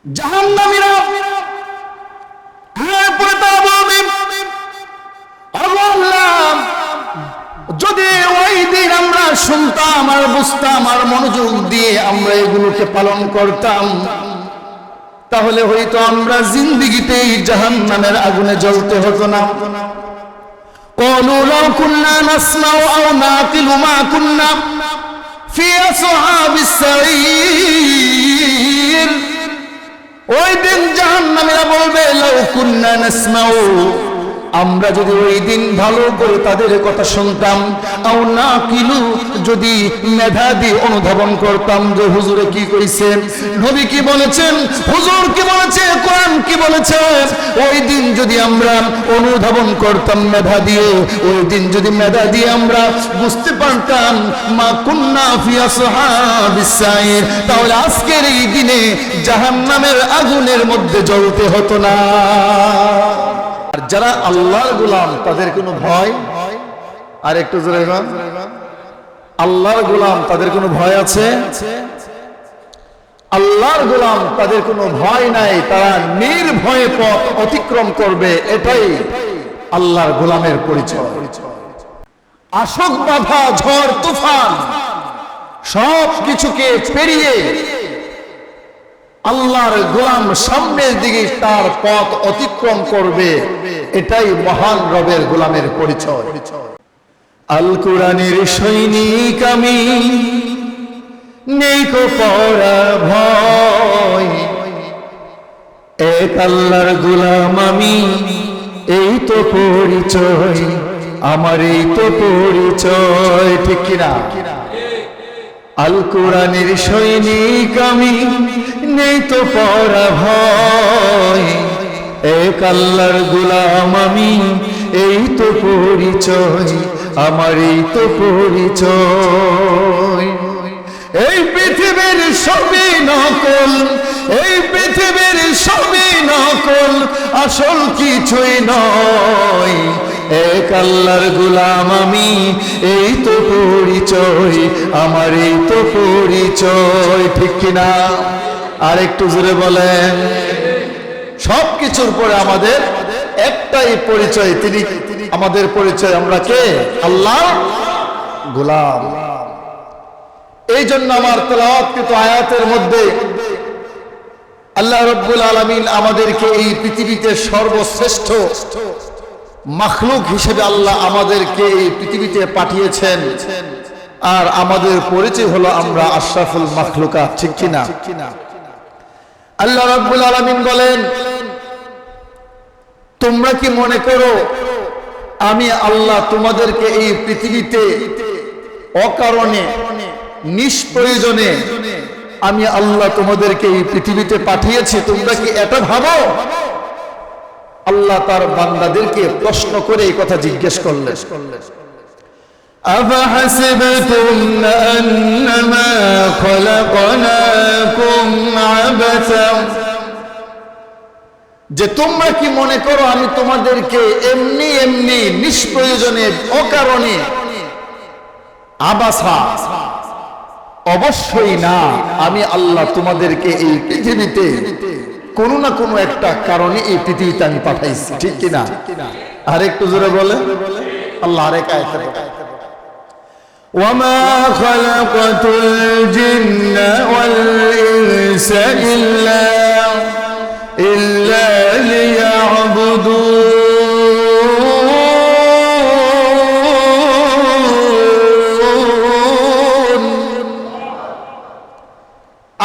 জাহান্নামীরা এরপরে তারা বলবে, আল্লাহ, যদি ওই দিন আমরা শুনতাম আর বুঝতাম আর মনোযোগ দিয়ে আমরা এগুলোকে পালন করতাম, তাহলে হয়তো আমরা জিন্দেগিতেই জাহান্নামের আগুনে জ্বলতে হতো না। قالوا لو كنا نسمع أو نعقل ما كنا في أصحاب السعير। ওই দিন জাহান্নামীরা বলবে, লাউ কুন্না নাসমাউ, আমরা যদি ওই দিন ভালো করে তাদের কথা শুনতাম, আও নাকিলু, যদি মেধা দিয়ে অনুধাবন করতাম যে হুজুরে কি কইছেন, নবী কি বলেছেন, হুজুর কি বলেছে, কোরআন কি বলেছে, ওই দিন যদি আমরা অনুধাবন করতাম মেধা দিয়ে, ওই দিন যদি মেধা দিয়ে আমরা বুঝতে পারতাম, মা কুন্না ফি আসহাবিস সাইর, তাহলে আজকের এই দিনে জাহান্নামের আগুনের মধ্যে জ্বলতে হতো না। আর যারা আল্লাহর গোলাম তাদের কোনো ভয়, আর একটু জোরে বলুন, আল্লাহর গোলাম তাদের কোনো ভয় আছে? আল্লাহর গোলাম তাদের কোনো ভয় নাই, তারা নির্ভয়ে পথ অতিক্রম করবে, এটাই আল্লাহর গোলামের পরিচয়। আসক বাধা, ঝড় তুফান সব কিছুকে পেরিয়ে আল্লাহর গোলাম সামনের দিকে তার পথ অতিক্রম করবে, এটাই মহান রবের গোলামের পরিচয়। আল কোরআনের সৈনিক আমি, নেই কো পরাভয়, এক আল্লাহর গোলাম আমি, এই তো পরিচয় আমার, এই তো পরিচয়, ঠিক কিনা? আল কোরআনের সৈনিক আমি, নেই তো পরাভয়, এক আল্লাহর গোলাম আমি, এই তো পরিচয় আমার, এই তো পরিচয়। এই পৃথিবীর সবই নকল, এই পৃথিবীর সবই নকল, আসল কিছুই নয়, এক আল্লাহর গোলাম আমি, এই তো পরিচয় আমার, এই তো পরিচয়, ঠিক কিনা? আর একটু জোরে বলেন। সব কিছুর পরে আমাদের একটাই পরিচয়, তিনি আমাদের পরিচয়, আমরা কে? আল্লাহ গোলাম। এই জন্য আমার তেলাওয়াতকৃত আয়াতের মধ্যে আল্লাহ রাব্বুল আলামিন আমাদেরকে এই পৃথিবীতে সর্বশ্রেষ্ঠ মাখলুক হিসেবে আল্লাহ আমাদেরকে এই পৃথিবীতে পাঠিয়েছেন, আর আমাদের পরিচয় হলো আমরা আশরাফুল মাখলুকাত, ঠিক কিনা? আল্লাহ রাব্বুল আলামিন বলেন, তোমরা কি মনে করো আমি আল্লাহ তোমাদেরকে এই পৃথিবীতে অকারণে নিষ্প্রয়োজনে আমি আল্লাহ তোমাদেরকে এই পৃথিবীতে পাঠিয়েছি? তোমরা কি এটা ভাবো? আল্লাহ তার বান্দাদেরকে প্রশ্ন করে এই কথা জিজ্ঞেস করলেন, আফাহাসিবতুম আন্নামা খলাকনাকুম আবাসা, যে তোমরা কি মনে করো আমি তোমাদেরকে এমনি এমনি নিষ্প্রয়োজনে অকারণে, আবাসা, অবশ্যই না, আমি আল্লাহ তোমাদেরকে এই পৃথিবীতে কোনো না কোনো একটা কারণে এই পৃথিবীতে আমি পাঠাইছি, ঠিক কিনা? আর একটু জোরে বলে আল্লাহ আরেক আয়াতে বলে, ওয়ামা খালাকাতুল জিন্না ওয়াল ইনসা ইল্লা লিয়াবুদুন।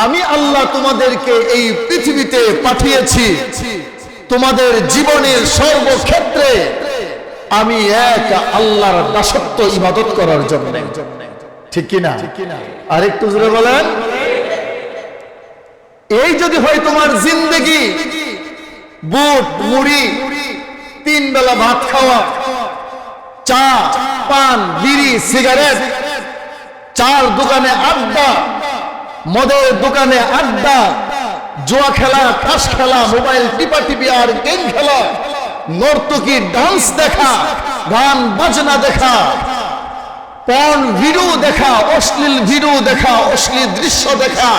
আমি আল্লাহ তোমাদেরকে এই পৃথিবীতে পাঠিয়েছি তোমাদের জীবনের সর্বক্ষেত্রে আমি এক আল্লাহর দাসত্ব ইবাদত করার জন্য, ঠিক কিনা? আর একটু জোরে বলেন। এই যদি হয় তোমার জিন্দেগি, বুট মুড়ি, 3 বেলা ভাত খাওয়া, চা পান বিড়ি সিগারেট, চার দোকানে আড্ডা, মদের দোকানে আড্ডা, জুয়া খেলা, তাস খেলা, মোবাইল টিপাটিপি আর গেম খেলা, নর্তকী ডান্স দেখা, গান বাজনা দেখা, পর্ন ভিডিও দেখা, অশ্লীল ভিডিও দেখা, অশ্লীল দৃশ্য দেখা,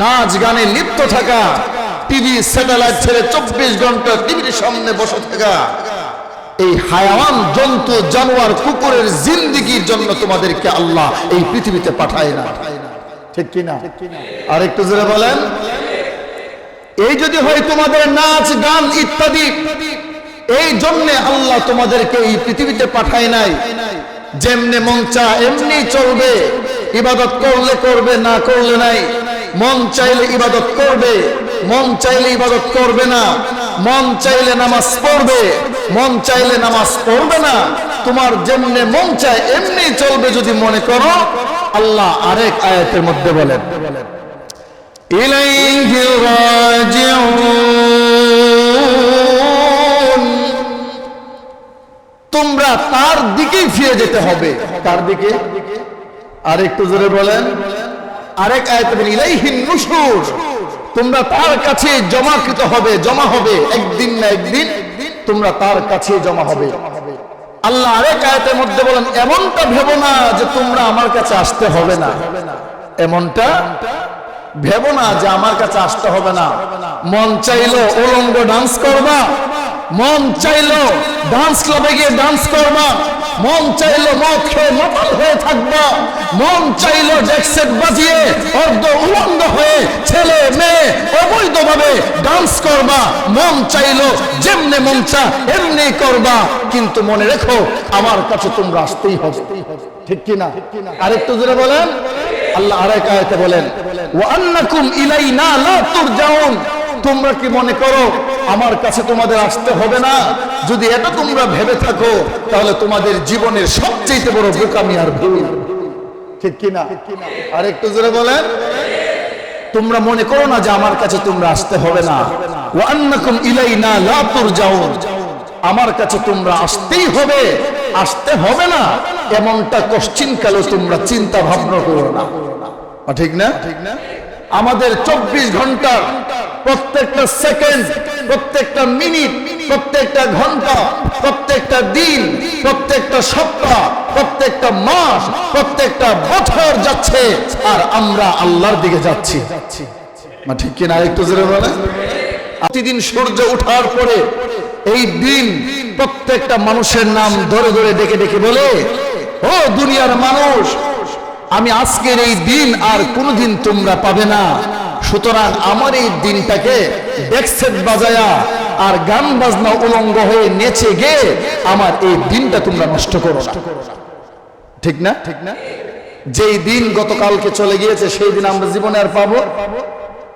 নাচ গানে লিপ্ত থাকা, টিভি স্যাটেলাইট ছেড়ে 24 ঘন্টা টিভির সামনে বসে থাকা, এই হায়াওয়ান জন্তু জানোয়ার কুকুরের জিন্দেগির জন্য তোমাদেরকে আল্লাহ এই পৃথিবীতে পাঠায় না, ঠিক কিনা? আর একটু জোরে বলেন। এই যদি হয় তোমাদের নাচ গান ইত্যাদি, এই জন্য আল্লাহ তোমাদেরকে এই পৃথিবীতে পাঠায় নাই। যেমনে মন চা এমনি চলবে, ইবাদত করলে করবে, না করলে নাই। মন চাইলে ইবাদত করবে, মন চাইলে ইবাদত করবে না। মন চাইলে নামাজ পড়বে, মন চাইলে নামাজ পড়বে না। তোমার যেমনে মন চায় এমনি চলবে যদি মনে করো। আল্লাহ আরেক আয়াতের মধ্যে বলেন, ইলাইহি রাজিউন, তোমরা তার দিকেই ফিরে যেতে হবে। কার দিকে? আর একটু জোরে বলেন। আরেক আয়াতে বলেন, ইলাইহিন নুশুর, তোমরা তার কাছে জমাকৃত হবে, জমা হবে। একদিন না একদিন তোমরা তার কাছে জমা হবে। আল্লাহ আরেক আয়াতের মধ্যে বলেন, এমনটা ভেবো না যে তোমরা আমার কাছে আসতে হবে না। এমনটা ভেবো না যে আমার কাছে আসতে হবে না। মন চাইলো উলঙ্গ ডান্স করবা, মন চাইলো ডান্স ক্লাবে গিয়ে ডান্স করবা, মন চাইলো মদ খেয়ে মাতাল হয়ে থাকবা, মন চাইলো ডেকসেট বাজিয়ে অর্ধ উলঙ্গ হয়ে ছেলে মেয়ে অবৈধভাবে ডান্স করবা, মন চাইলো যেমনে মন চা এমনি করবা। কিন্তু মনে রেখো আমার কাছে তোমরা আসতেই হবে, ঠিক কিনা? আরেকটু জোরে বলেন। আল্লাহ আরেক আয়াতে বলেন, ওয়া আন্নাকুম ইলাইনা লা তুরজাউন, তোমরা কি মনে করো আমার কাছে তোমাদের আসতে হবে না? যদি এটা তোমরা ভেবে থাকো তাহলে তোমাদের জীবনের সবচেয়ে বড় বোকামি আর ভুল, ঠিক কিনা? আর একটু জোরে বলেন। তোমরা মনে করো না যে আমার কাছে তোমরা আসতে হবে না। ওয়া আন্নাকুম ইলাইনা লা তুরজাউন, আমার কাছে তোমরা আসতেই হবে, আসতে হবে না এমনটা কোশ্চিন কালো তোমরা চিন্তা ভাবনা করো না, ঠিক না? আমাদের 24 ঘন্টার প্রত্যেকটা সেকেন্ড, প্রত্যেকটা মিনিট, প্রত্যেকটা ঘন্টা, প্রত্যেকটা দিন, প্রত্যেকটা সপ্তাহ, প্রত্যেকটা মাস, প্রত্যেকটা বছর যাচ্ছে আর আমরা আল্লাহর দিকে যাচ্ছি, ঠিক কিনা? একটু জোরে বলেন। প্রতিদিন সূর্য ওঠার পরে এই দিন প্রত্যেকটা মানুষের নাম ধরে ধরে ডেকে ডেকে বলে, ও দুনিয়ার মানুষ, আমি আজকের এই দিন আর কোনোদিন তোমরা পাবে না। সুতরাং আমার এই দিনটাকে ডেকসেট বাজায়া আর গান বাজনা উলঙ্গ হয়ে নেচে গে আমার এই দিনটা তোমরা নষ্ট করো না, ঠিক না? যেই দিন গতকালকে চলে গিয়েছে সেই দিন আমরা জীবনে আর পাবো?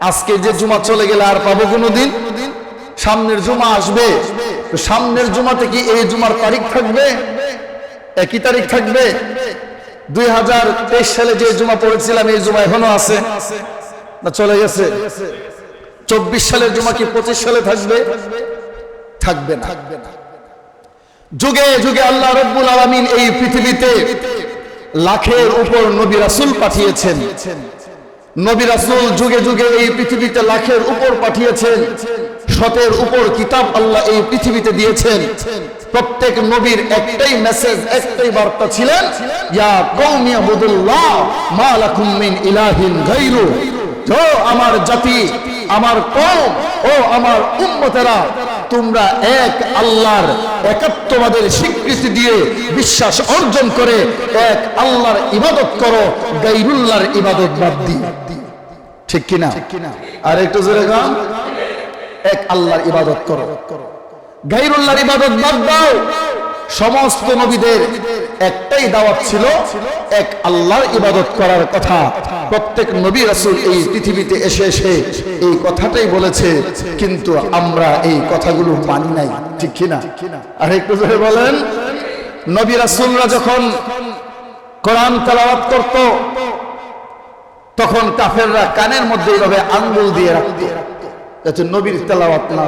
আজকে যে জুমা চলে গেলে আর পাবো কোনোদিন? সামনের জুমা আসবে, তো সামনের জুমাতে কি এই জুমার তারিখ থাকবে? একই তারিখ থাকবে? 2023 সালে যে জুমা পড়েছিলাম এই জুমা এখনো আছে না চলে গেছে? 24 সালের জুমা কি 25 সালে থাকবে? থাকবে না। যুগে যুগে আল্লাহ রাব্বুল আলামিন এই পৃথিবীতে লাখের উপর নবী রাসূল পাঠিয়েছেন। নবী রাসূল যুগে যুগে এই পৃথিবীতে লাখের উপর পাঠিয়েছেন। শতের উপর কিতাব আল্লাহ এই পৃথিবীতে দিয়েছেন। প্রত্যেক নবীর একটাই মেসেজ, একটাই বার্তা ছিলেন, ইয়া কওমি ইবুদুল্লাহ মা লাকুম মিন ইলাহিন গায়রু। ও আমার জাতি, আমার কওম, ও আমার উম্মতেরা, তোমরা এক আল্লাহর একাত্মবাদের স্বীকৃতি দিয়ে বিশ্বাস অর্জন করে এক আল্লাহর ইবাদত করো, গায়রুল্লাহর ইবাদত বাদ দিয়ে, ঠিক কিনা? আর একটু জোরে গান, এক আল্লাহর ইবাদত করো, গায়রুল্লাহর ইবাদত বাদ দাও। সমস্ত নবীদের একটাই দাওয়াত ছিল, এক আল্লাহর ইবাদত করার কথা। প্রত্যেক নবী রাসূল এই পৃথিবীতে এসে এসে এই কথাটাই বলেছে, কিন্তু আমরা এই কথাগুলো মানি নাই, ঠিক কিনা? আর একটু জোরে বলেন। নবী রাসূলরা যখন কোরআন তেলাওয়াত করত তখন কাফেররা কানের মধ্যে এইভাবে আঙ্গুল দিয়ে রাখতো যাতে নবীর তেলাওয়াত না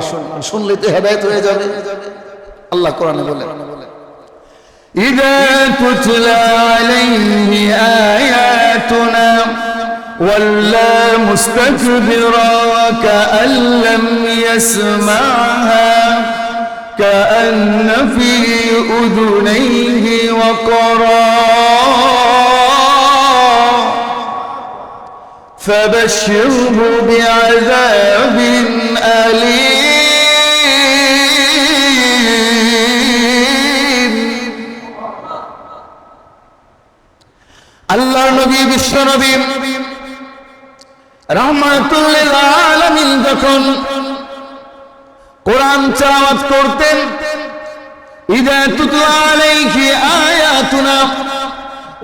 শুনলে তো হেদায়েত হয়ে যাবে। আল্লাহ কোরআনে বলেন, ইযা তুতলা আলাইহি আয়াতুনা ওয়াল্লা মুস্তাকবিরা কাআন লাম ইয়াসমা'হা কাআন্না ফি উযুনাইহি ওয়াকরা فبشره بعذاب أليم আল্লাহর নবী বিশ্ব নবী রাহমাতুল লিল আলামিন যখন কোরআন তেলাওয়াত করতেন, ইযা তুতলা আলাইহি আয়াতুনা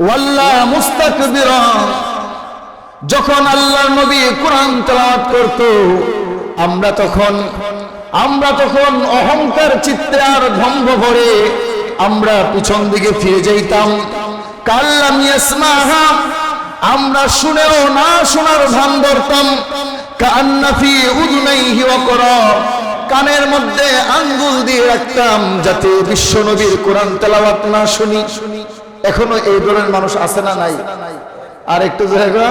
ওয়াল্লা মুস্তাকবিরা, যখন আল্লাহর নবী কোরআন তেলাওয়াত করত আমরা তখন অহংকার চিত্তে আর ভঙ্গ ভরে আমরা পিছন দিকে ফিরে যাইতাম। কাল্লাম ইয়াসমাহা, আমরা শুনেও না শোনার ভান ধরতাম। কান্না ফি উযুনাইহি ওয়াকরা, কানের মধ্যে আঙ্গুল দিয়ে রাখতাম যাতে বিশ্ব নবীর কোরআন তেলাওয়াত না শুনি। এখনো এই ধরনের মানুষ আছে না নাই? আর একটু জায়গা,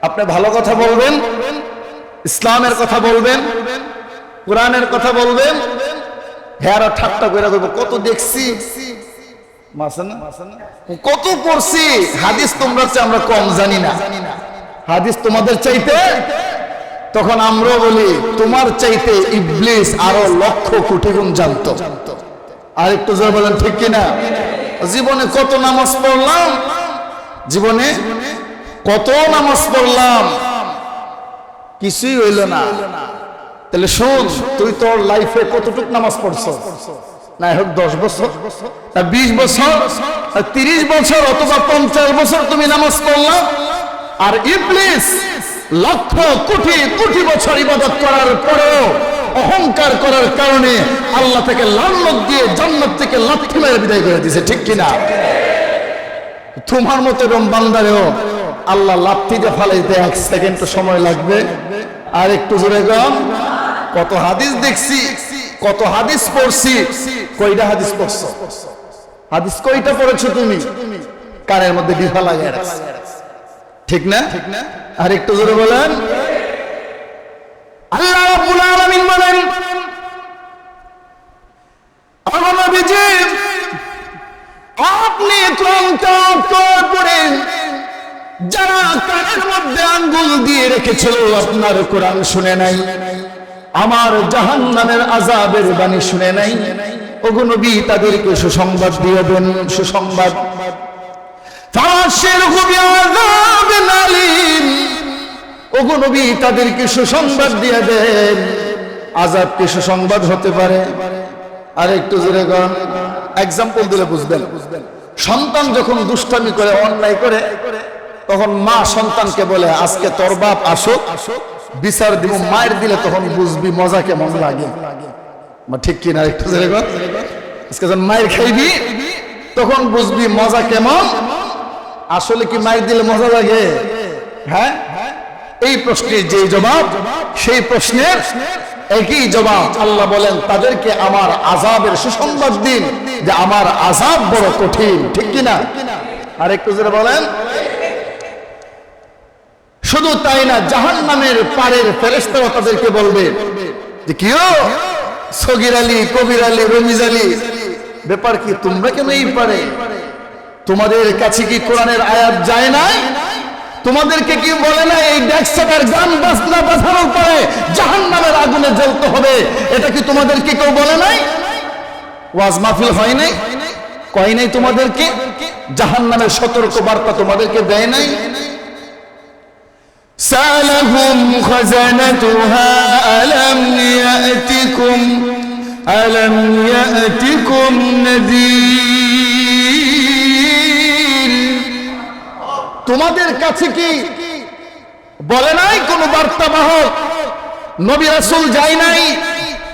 আপনি ভালো কথা বলবেন, ইসলামের কথা বলবেন, কোরআনের কথা বলবেন, হ্যাঁ ঠাট্টা করে বলবো কত দেখছি, কত পড়ছি হাদিস, তোমরা আমরা কম জানি না হাদিস তোমাদের চাইতে। তখন আমরা বলি তোমার চাইতে ইবলিস আরো লক্ষ কোটি গুণ জানতো। আর একটু জোরে বলেন ঠিক কিনা? জীবনে কত নামাজ পড়লাম, জীবনে কত নামাজ পড়লাম, কিছুই হইল না। তাহলে শোন, তুই তোর লাইফে কতটুকু নামাজ পড়ছো? না হোক 10 বছর, 20 বছর, 30 বছর অথবা 50 বছর তুমি নামাজ পড়লা, আর ইবলিস লক্ষ কোটি কোটি বছর ইবাদত করার পরেও অহংকার করার কারণে আল্লাহ থেকে লানত দিয়ে জান্নাত থেকে লাথি মেরে বিদায় করে দিয়েছে, ঠিক কিনা? তোমার মতো এরকম বান্দারেও আল্লাহ লাথি দিয়ে ফালাইতে 1 সেকেন্ড সময় লাগবে। আর একটু জোরে গান, কত হাদিস দেখছি, কত হাদিস পড়ছি, কয়টা হাদিস পড়ছো? হাদিস কয়টা পড়েছো তুমি? কানের মধ্যে বিফা লাগিয়ে রাখছো, ঠিক না? আর একটু জোরে বলেন। আল্লাহ রাব্বুল আলামিন বলেন, আমার নবীজি আপনি কোরআন তেলাওয়াত করার পরে যারা কানের মধ্যে আঙ্গুল দিয়ে রেখেছিল আপনার কোরআন শুনে নাই, আমার জাহান্নামের আযাবের বাণী শুনে নাই, ওগো নবী তাদেরকে সুসংবাদ দিয়ে দেন, সুসংবাদ। ফাশিরহু বিআযাবিন আলীম, ওগো নবী তাদেরকে সুসংবাদ দিয়ে দেন, আযাব কি সুসংবাদ হতে পারে? আর একটু জোরে গান, এক্সাম্পল দিলে বুঝবেন। সন্তান যখন দুষ্টামি করে, অন্যায় করে, তখন মা সন্তানকে বলে আজকে তোর বাপ আসুক, বিচার দিব, মায়ের দিলে তখন বুঝবি মজা কেমন লাগে, ঠিক কিনা? একটু জোরে গান, আজকে যখন মায়ের খাইবি তখন বুঝবি মজা কেমন। আসলে কি মায়ের দিলে মজা লাগে? হ্যাঁ, এই প্রশ্নের যে জবাব, সেই প্রশ্নের একই জবাব আল্লাহ বলেন তাদেরকে আমার আযাবের সুসংবাদ দিন, যে আমার আযাব বড় কঠিন, ঠিক কিনা? আর একটু জোরে বলেন। শুধু তাই না, জাহান্নামের পারের ফেরেশতারা তাদেরকে বলবে যে কিও সগীর আলী, কবির আলী, রমিজ আলী, ব্যাপার কি, তোমরা কেন এই পারে? তোমাদের কাছে কি কোরআনের আয়াত যায় নাই? তোমাদেরকে কি বলে না এই ডেস্কটার গান বাজনা বাজানোর পরে জাহান্নামের আগুনে জ্বলতে হবে? এটা কি তোমাদেরকে কেউ বলে নাই? ওয়াজ মাহফিল হয় নাই, কয় নাই তোমাদেরকে? জাহান্নামের সতর্ক বার্তা তোমাদেরকে দেয় নাই? সালাহুম খাজানাতুহা আলাম ইয়াতিকুম নাযীর, তোমাদের কাছে কি বলে নাই কোন বার্তাবাহক, নবী রাসূল যায় নাই?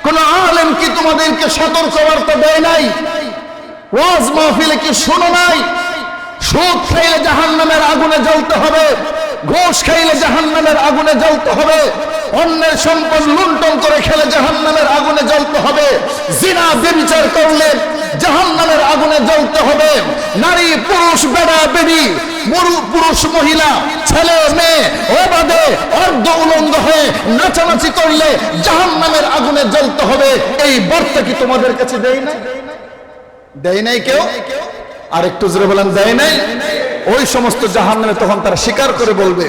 কোন আলেম কি তোমাদেরকে সতর্ক বার্তা দেয় নাই? ওয়াজ মাহফিলে কি শোনো নাই? সুদ খাইলে জাহান্নামের আগুনে জ্বলতে হবে, ঘুষ খাইলে জাহান্নামের আগুনে জ্বলতে হবে, অন্যের সম্পদ লুণ্ঠন করে খেলে জাহান্নামের আগুনে জ্বলতে হবে, জিনা ব্যভিচার করলে জাহান্নামের আগুনে জ্বলতে হবে, নারী পুরুষ বেড়া বেড়ি, পুরুষ মহিলা ছেলে মেয়ে অবাধে অর্ধ উলঙ্গ হয়ে নাচানাচি করলে জাহান্নামের আগুনে জ্বলতে হবে। এই বার্তা কি তোমাদের কাছে দেয় নাই? দেয় নাই কেউ? আর একটু জোরে বলেন, দেয় নাই? ওই সমস্ত জাহান্নামে তখন তারা স্বীকার করে বলবে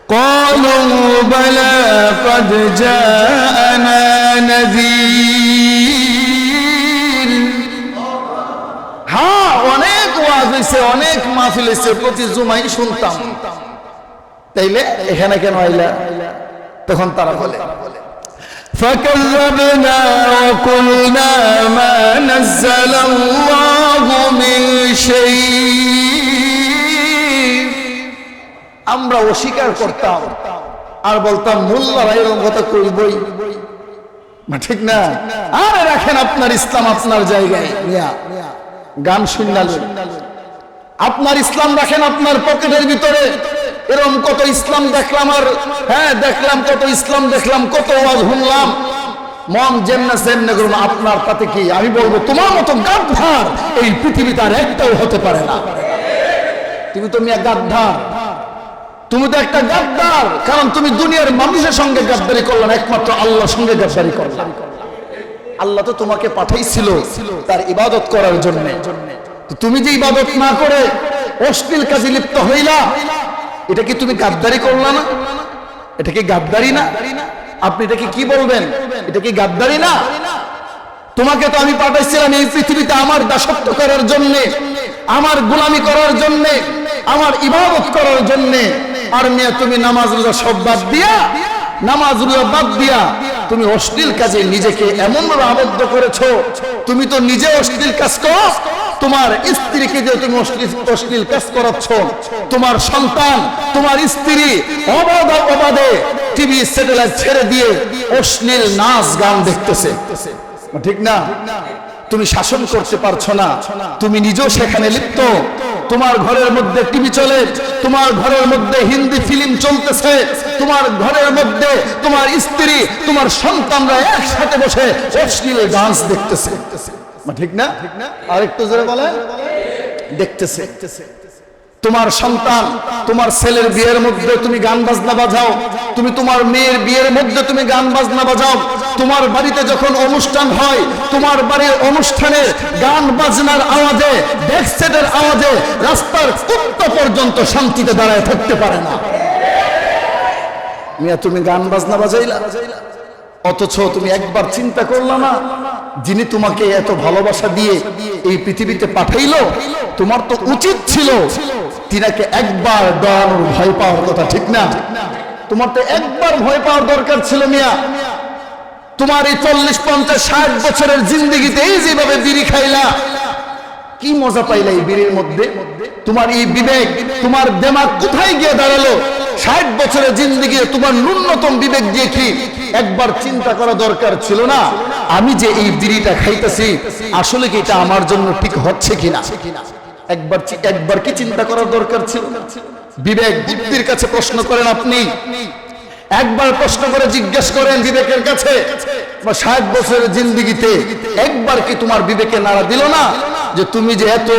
قالوا بلى قد جاءنا نذير হ্যাঁ অনেক ওয়াজ হইছে অনেক মাহফিল হইছে প্রতি জুমাই শুনতাম তাইলে এখানে কেন আইলা তখন তারা বলে فكذبنا وقلنا ما نزل الله من شيء আমরা অস্বীকার করতাম আর বলতাম মোল্লারা এরকম কথা কইবই ঠিক না আরে রাখেন আপনার ইসলাম আপনার জায়গায় গান শুনলাম আপনার ইসলাম রাখেন আপনার পকেটের ভিতরে এরকম কত ইসলাম দেখলাম আর হ্যাঁ দেখলাম কত ইসলাম দেখলাম কত ওয়াজ শুনলাম মন যেমনে সেমনে করুন আপনার তাতে কি আমি বলবো তোমার মতো গাদ্দার এই পৃথিবীতে আর একটাও হতে পারে না তুমি তো মিয়া গাদ্দার তুমি তো একটা গাদ্দার কারণ তুমি দুনিয়ার মানুষের সঙ্গে গাদ্দারি করলে না একমাত্র আল্লাহর সঙ্গে গাদ্দারি করলে আল্লাহ তো তোমাকে পাঠাইছিল তার ইবাদত করার জন্য তুমি যে ইবাদত না করে অশ্লীল কাজে লিপ্ত হইলা এটা কি তুমি গাদ্দারি করলা না এটা কি গাদ্দারি না আপনি এটাকে কি বলবেন এটা কি গাদ্দারি না তোমাকে তো আমি পাঠাইছিলাম এই পৃথিবীতে আমার দাসত্ব করার জন্য আমার গোলামি করার জন্য আমার ইবাদত করার জন্য আর মিয়া তুমি নামাজ রোজা সব বাদ দিয়া নামাজ রোজা বাদ দিয়া তুমি অশ্লীল কাজে নিজেকে এমন ভাবে আবদ্ধ করেছো তুমি তো নিজে অশ্লীল কাজ করো তোমার স্ত্রীকে দিয়ে তুমি অশ্লীল কাজ করাচ্ছ তোমার সন্তান তোমার স্ত্রী অবাধে টিভি স্যাটেলাইট ছেড়ে দিয়ে অশ্লীল নাচ গান দেখতেছে ঠিক না তুমি শাসন করতে পারছো না তুমি নিজেও সেখানে লিপ্ত তোমার ঘরের মধ্যে টিভি চলে তোমার ঘরের মধ্যে হিন্দি ফিল্ম চলতেছে তোমার ঘরের মধ্যে তোমার স্ত্রী তোমার সন্তানরা একসাথে বসে অশ্লীল ডান্স দেখতেছে ঠিক না আরেকটু জোরে বলেন দেখতেছে তোমার সন্তান তোমার ছেলের বিয়ের মধ্যে তুমি গান বাজনা বাজাও তুমি তোমার মেয়ের বিয়ের মধ্যে তুমি গান বাজনা বাজাও তোমার বাড়িতে যখন অনুষ্ঠান হয় তোমার বাড়ির অনুষ্ঠানে গান বাজনার আওয়াজে ডেস্ক সেটের আওয়াজে রাস্তার কুত্তা পর্যন্ত শান্তিতে দাঁড়ায় থাকতে পারে না মিয়া তুমি গান বাজনা বাজাইলা অথচ তুমি একবার চিন্তা করলা না যিনি তোমাকে এত ভালোবাসা দিয়ে এই পৃথিবীতে পাঠাইলো তোমার তো উচিত ছিল তিনাকে একবার ডরানোর ভয় পাওয়ার কথা ঠিক না তোমার তো একবার ভয় পাওয়ার দরকার ছিল মিয়া তোমার এই 40, 50, 60 বছরের জিন্দেগিতে এই যেভাবে বিড়ি খাইলা কি মজা পাইলা এই বিড়ির মধ্যে তোমার এই বিবেক তোমার দিমাগ কোথায় গিয়ে দাঁড়ালো 60 বছরের জিন্দেগি তোমার ন্যূনতম বিবেক দিয়ে কি একবার চিন্তা করা দরকার ছিল না আমি যে এই বিড়িটা খাইতেছি আসলে কি এটা আমার জন্য ঠিক হচ্ছে কিনা একবার কি চিন্তা করার দরকার ছিল বিবেক বুদ্ধির কাছে প্রশ্ন করেন আপনি একবার প্রশ্ন করে জিজ্ঞেস করেন বিবেকের কাছে 60 বছরের জিন্দেগিতে একবার কি তোমার বিবেকে নাড়া দিল না যে তুমি যে এত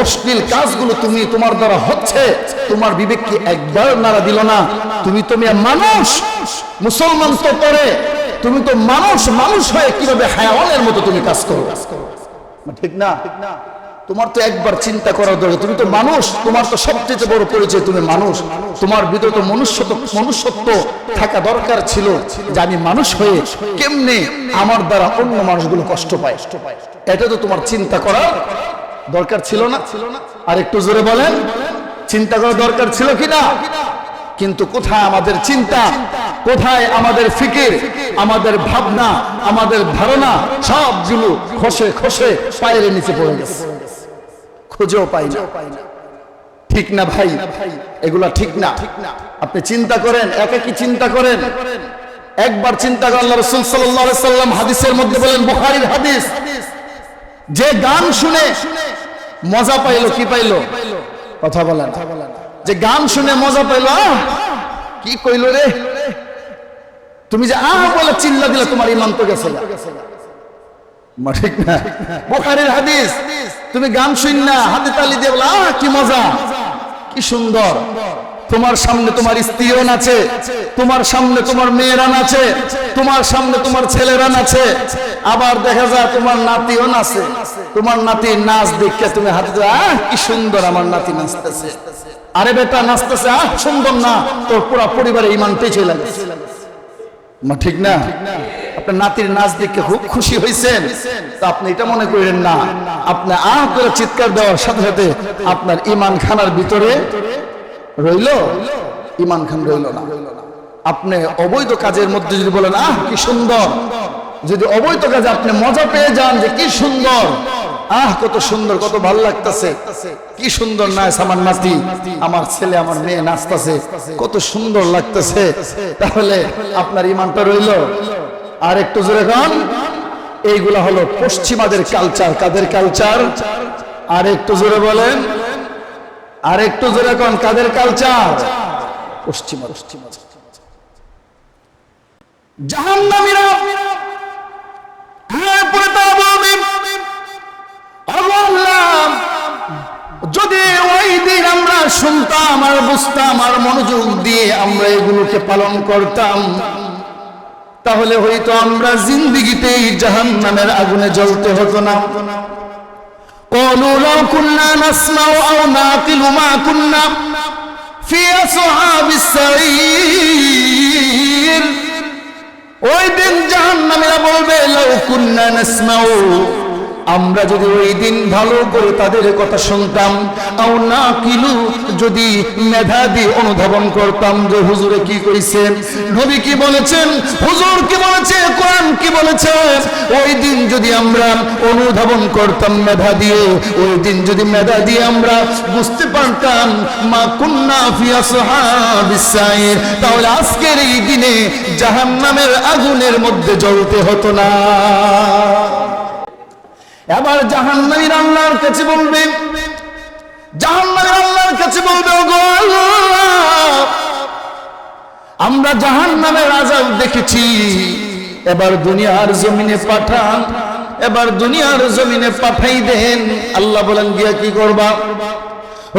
অশ্লীল কাজগুলো তুমি তোমার দ্বারা হচ্ছে তোমার বিবেক কি একবার নাড়া দিল না তুমি তো মানুষ মুসলমান তো পরে তুমি তো মানুষ হয়ে কিভাবে হায়াওয়ানের মতো তুমি কাজ করো ঠিক না তোমার তো একবার চিন্তা করার দরকার তুমি তো মানুষ তোমার তো সবচেয়ে বড় পরিচয় তুমি মানুষ তোমার ভিতরে তো মনুষ্যত্ব থাকা দরকার ছিল যে আমি মানুষ হয়ে কেমনে আমার দ্বারা অন্য মানুষগুলো কষ্ট পায় এটা তো তোমার চিন্তা করার দরকার ছিল না আর একটু জোরে বলেন চিন্তা করার দরকার ছিল কিনা কিন্তু কোথায় আমাদের চিন্তা কোথায় আমাদের ফিকির আমাদের ভাবনা আমাদের ধারণা সবগুলো খসে পায়ের নিচে পড়ে গেছে খুঁজেও পাই না ঠিক না ভাই এগুলা ঠিক না আপনি চিন্তা করেন একাকি চিন্তা করেন একবার চিন্তা করেন আল্লাহ রাসূল সাল্লাল্লাহু আলাইহি সাল্লাম হাদিসের মধ্যে বলেন বুখারীর হাদিস যে গান শুনে মজা পাইলো কি পাইলো কথা বলেন যে গান শুনে মজা পাইলো কি কইলো রে তুমি যে বলে চিল্লা দিলে তোমার ঈমান তো গেছে না ঠিক না বুখারীর হাদিস তুমি গান শুননা হাতে তালি দিয়ে বলা কি মজা কি সুন্দর তোমার সামনে তোমার স্ত্রীও নাচে তোমার সামনে তোমার মেয়েরা নাচে তোমার সামনে তোমার ছেলেরা নাচে আবার দেখা যায় তোমার নাতিও নাচে, তোমার নাতির নাচ দেখে তুমি হাতে কি সুন্দর আমার নাতি নাচতেছে, আরে বেটা নাচতেছে সুন্দর না, তোর পুরো পরিবারে ইমানটাই চলে গেছে। ঠিক না? আপনার নাতির নাচ দেখে খুব খুশি হয়েছেন, তো আপনি এটা মনে করেন না আপনি করে চিৎকার দেওয়ার সাথে সাথে আপনার ইমান খানার ভিতরে রইল, ইমান খান রইল না। আপনি অবৈধ কাজের মধ্যে যদি বলেন কি সুন্দর, যদি অবৈধ কাজে আপনি মজা পেয়ে যান যে কি সুন্দর, কত সুন্দর, কত ভালো লাগতেছে, কি সুন্দর নাচ আমার নাতি, আমার ছেলে, আমার মেয়ে নাচতেছে, কত সুন্দর লাগতেছে, তাহলে আপনার ইমানটা রইল। আর একটু জোরে গান, এইগুলা হলো পশ্চিমাদের কালচার। কাদের কালচার? আর একটু জোরে বলেন, আর একটু জোরে গান, কাদের কালচার? পশ্চিমা। জাহান্নামীরা যদি ওই দিন আমরা শুনতাম আর বুঝতাম আর মনোযোগ দিয়ে আমরা এগুলোকে পালন করতাম, তাহলে হয়তো আমরা জিন্দেগিতেই জাহান্নামের আগুনে জ্বলতে হতো না। قالوا لو كنا نسمع أو نعقل ما كنا في أصحاب السعير। ওই দিন জাহান্নামীরা বলবে লাউ কুন্না নাসমাউ, আমরা যদি ওই দিন ভালো করে তাদের কথা শুনতাম, আও নাকিলু, যদি মেধা দিয়ে অনুধাবন করতাম যে হুজুরে কি কইছেন, নবী কি বলেছেন, হুজুর কি বলেছে, কোরআন কি বলেছে, ওই দিন যদি আমরা অনুধাবন করতাম মেধা দিয়ে, ওই দিন যদি মেধা দিয়ে আমরা বুঝতে পারতাম মা কুন্না ফি আসহাবিস সাইর, তাহলে আজকের এই দিনে জাহান্নামের আগুনের মধ্যে জ্বলতে হতো না। এবার জাহান্নামীরা আল্লাহর কাছে বলবে, জাহান্নামীরা আল্লাহর কাছে বলবে, ওগো আল্লাহ, আমরা জাহান্নামের আযাব দেখেছি, এবার দুনিয়ার জমিনে পাঠান, এবার দুনিয়ার জমিনে পাঠাই দেন। আল্লাহ বলেন গিয়া কি করবা?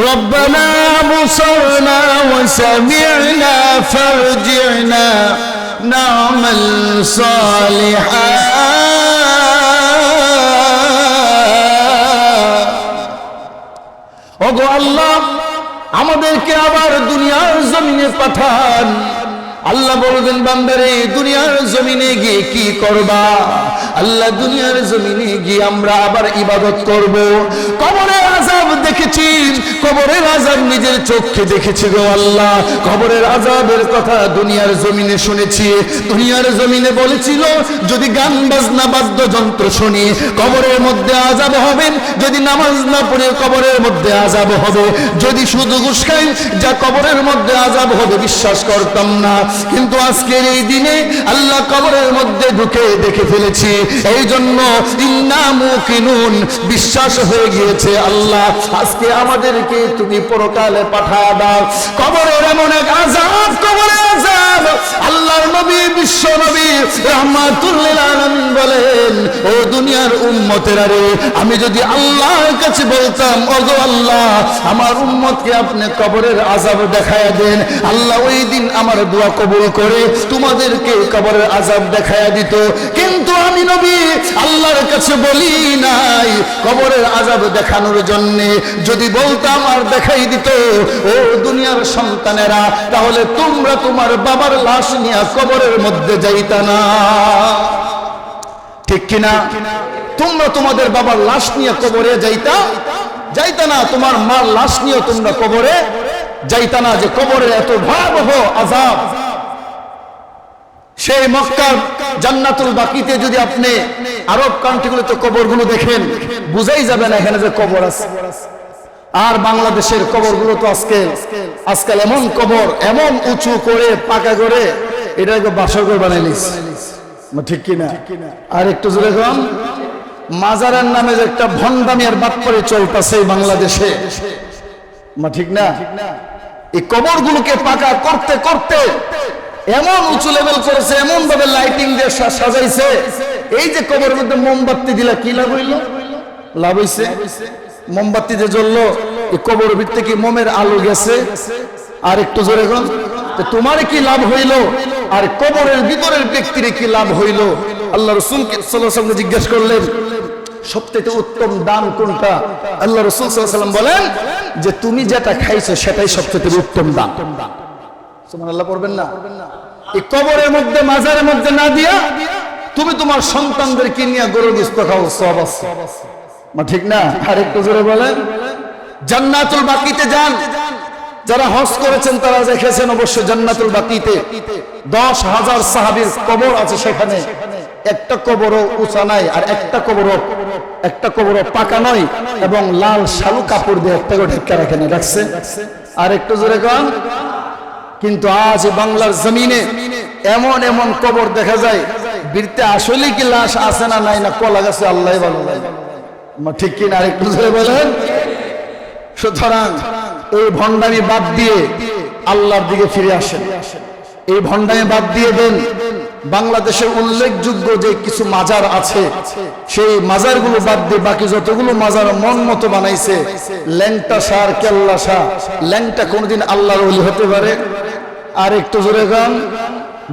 রব্বানা আবসারনা ওয়া সামি'না ফারজি'না না'মাল সালিহান। ওগো আল্লাহ, আমাদেরকে আবার দুনিয়ার জমিনে পাঠান। আল্লাহ বলবেন বান্দারে দুনিয়ার জমিনে গিয়ে কি করবা? আল্লাহ দুনিয়ার জমিনে গিয়ে আমরা আবার ইবাদত করব। কবরের আযাব দেখেছি, কবরের আযাব নিজের চোখে দেখেছি গো আল্লাহ, কবরের আযাবের কথা দুনিয়ার জমিনে শুনেছি। দুনিয়ার জমিনে বলেছিল যদি গান বাজনা বাদ্যযন্ত্র শুনি কবরের মধ্যে আযাব হবে, যদি নামাজ না পড়ে কবরের মধ্যে আযাব হবে, যদি শুধু ঘুষ খাই যা কবরের মধ্যে আযাব হবে, বিশ্বাস করতাম না। কিন্তু আজকের এই দিনে আল্লাহ কবরের মধ্যে ঢুকে দেখে ফেলেছি, এই জন্য ইন্না মুকিনুন, বিশ্বাস হয়ে গিয়েছে আল্লাহ আজকে আমাদেরকে তুমি পরকালে পাঠায় দাও। কবরের এমন এক আযাব, কবরের আযাব, আল্লাহর নবী বিশ্ব নবী রাহমাতুল লিল আলামিন বলেন, ও দুনিয়ার উম্মতেরা রে, আমি যদি আল্লাহর কাছে বলতাম ওগো আল্লাহ আমার উম্মতকে আপনি কবরের আযাব দেখায়া দেন, আল্লাহ ওই দিন আমার দোয়া কবুল করে তোমাদেরকে কবরের আযাব দেখায়া দিত। কিন্তু আমি নবী আল্লাহর কাছে বলি নাই কবরের আযাব দেখানোর জন্য, যদি বলতাম আর দেখাই দিত ও দুনিয়ার সন্তানেরা, তাহলে তোমরা তোমার বাবার লাশ নিয়ে কবরের মধ্যে যাইতা না, ঠিক কিনা? তোমরা তোমাদের বাবার লাশ নিয়ে কবরে যাইতা না, তোমার মার লাশ নিয়ে তোমরা কবরে যাইতা না, যে কবরের এত ভয়াবহ আযাব। সেই মক্কার জান্নাতুল বাকিতে যদি আপনি আরব কান্ট্রিগুলোতে কবরগুলো দেখেন বুঝাই যাবে না এখানে যে কবর আছে। আর বাংলাদেশের কবরগুলো তো আজকাল এমন কবর, এমন উঁচু করে পাকা করে এটাকে বাসরঘর বানাই নিস, ঠিক কিনা? আর একটু জোরে কম, মাজারের নামে যে একটা ভণ্ডামি আর বাটপারি চলতেছে বাংলাদেশে, ঠিক না? এই কবরগুলোকে পাকা করতে করতে এমন উঁচু লেভেল করেছে, এমন ভাবে লাইটিং দিয়ে সাজাইছে, এই যে কবরের মধ্যে মোমবাতি দিলা কি লাভ হইল? লাভ হইছে? মোমবাতি যে জ্বললো এই কবরের ভিতরে কি মোমের আলো গেছে? আর একটু জোরে কোন, তোমার কি লাভ হইল আর কবরের ভিতরের ব্যক্তির কি লাভ হইল? আল্লাহ রাসূলকে সাল্লাল্লাহু আলাইহি ওয়াসাল্লাম জিজ্ঞেস করলেন সবচেয়ে উত্তম দান কোনটা? আল্লাহ রাসূল সাল্লাল্লাহু আলাইহি ওয়াসাল্লাম বলেন যে তুমি যেটা খাইছো সেটাই সবচেয়ে উত্তম দান। সুবহানাল্লাহ পড়বেন না? এই কবরের মধ্যে মাজারের মধ্যে না দিয়া তুমি তোমার সন্তানদেরকে নিয়ে গরুর গোশত খাও, সওয়াব আছে। মা ঠিক না? আর একটু জোরে বলেন। জান্নাতুল বাকিতে যান, যারা হজ করেছেন তারা দেখেছেন অবশ্যই জান্নাতুল বাকিতে 10,000 সাহাবীর কবর আছে সেখানে। একটা কবরও উঁচা নাই আর একটা কবরও পাকা নয় এবং লাল শালু কাপড় দিয়ে একটা করে ঢেকে রাখেন রাখছে। আর একটু জোরে গান। কিন্তু আজ বাংলার জমিনে এমন এমন কবর দেখা যায়, বীরতে আসলে কি লাশ আছে না নাই না কলা গাছে আল্লাহ ভালো যায়, ঠিক কিনা? আর একটু জোরে বলেন। সুতরাং এই ভণ্ডামি বাদ দিয়ে আল্লাহর দিকে ফিরে আসেন, এই ভণ্ডামি বাদ দিয়ে দেন। বাংলাদেশের উল্লেখযোগ্য যে কিছু মাজার আছে সেই মাজারগুলো বাদ দিয়ে বাকি যতগুলো মাজার মন মতো বানাইছে, ল্যাংটা সার কেল্লা শাহ, ল্যাংটা কোনদিন আল্লাহর ওলি হতে পারে? আর একটু জোরে গান।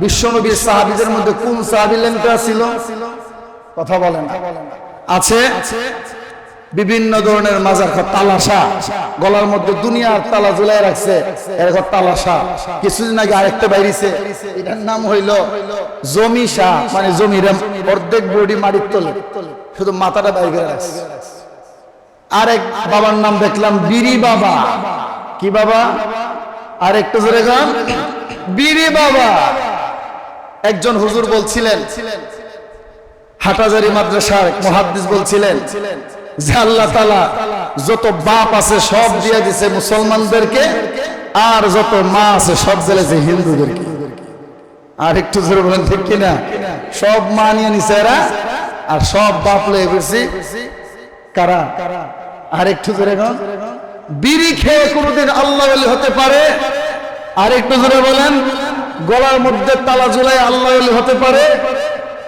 বিশ্বনবীর সাহাবীদের মধ্যে কোন সাহাবী ল্যাংটা ছিল? কথা বলেন। আছে বিভিন্ন ধরনের মাজার, তালাশা, গলার মধ্যে দুনিয়ার তালা ঝুলাই রাখছে, এরকম তালাশা। কিছুদিন আগে আরেকটা বাইরেছে, এটার নাম হইল জমিশা, মানে জমির অর্ধেক বডি মাটির তলে, শুধু মাথাটা বাইরে করে রাখছে। আরেক বাবার নাম দেখলাম বিরি বাবা। কি বাবা? আর একটু জোরে গান। বিরি বাবা। একজন হুজুর বলছিলেন, হাটাজারি মাদ্রাসার মুহাদ্দিস বলছিলেন যে আল্লাহ তাআলা যত বাপ আছে সব দিয়ে দিয়েছে মুসলমানদেরকে, আর যত মা আছে সব দিয়েছে হিন্দুদেরকে। আর একটু জোরে বলেন ঠিক কিনা? সব মা নিয়ে নিছে এরা, আর সব বাপ লয়ে গেছে কারা? আর একটু জোরে বলেন। বিড়ি খেয়ে কোনদিন আল্লাহ ওলি হতে পারে? আর একটু জোরে বলেন। গলার মধ্যে তালা ঝুলাই আল্লাহ ওলি হতে পারে?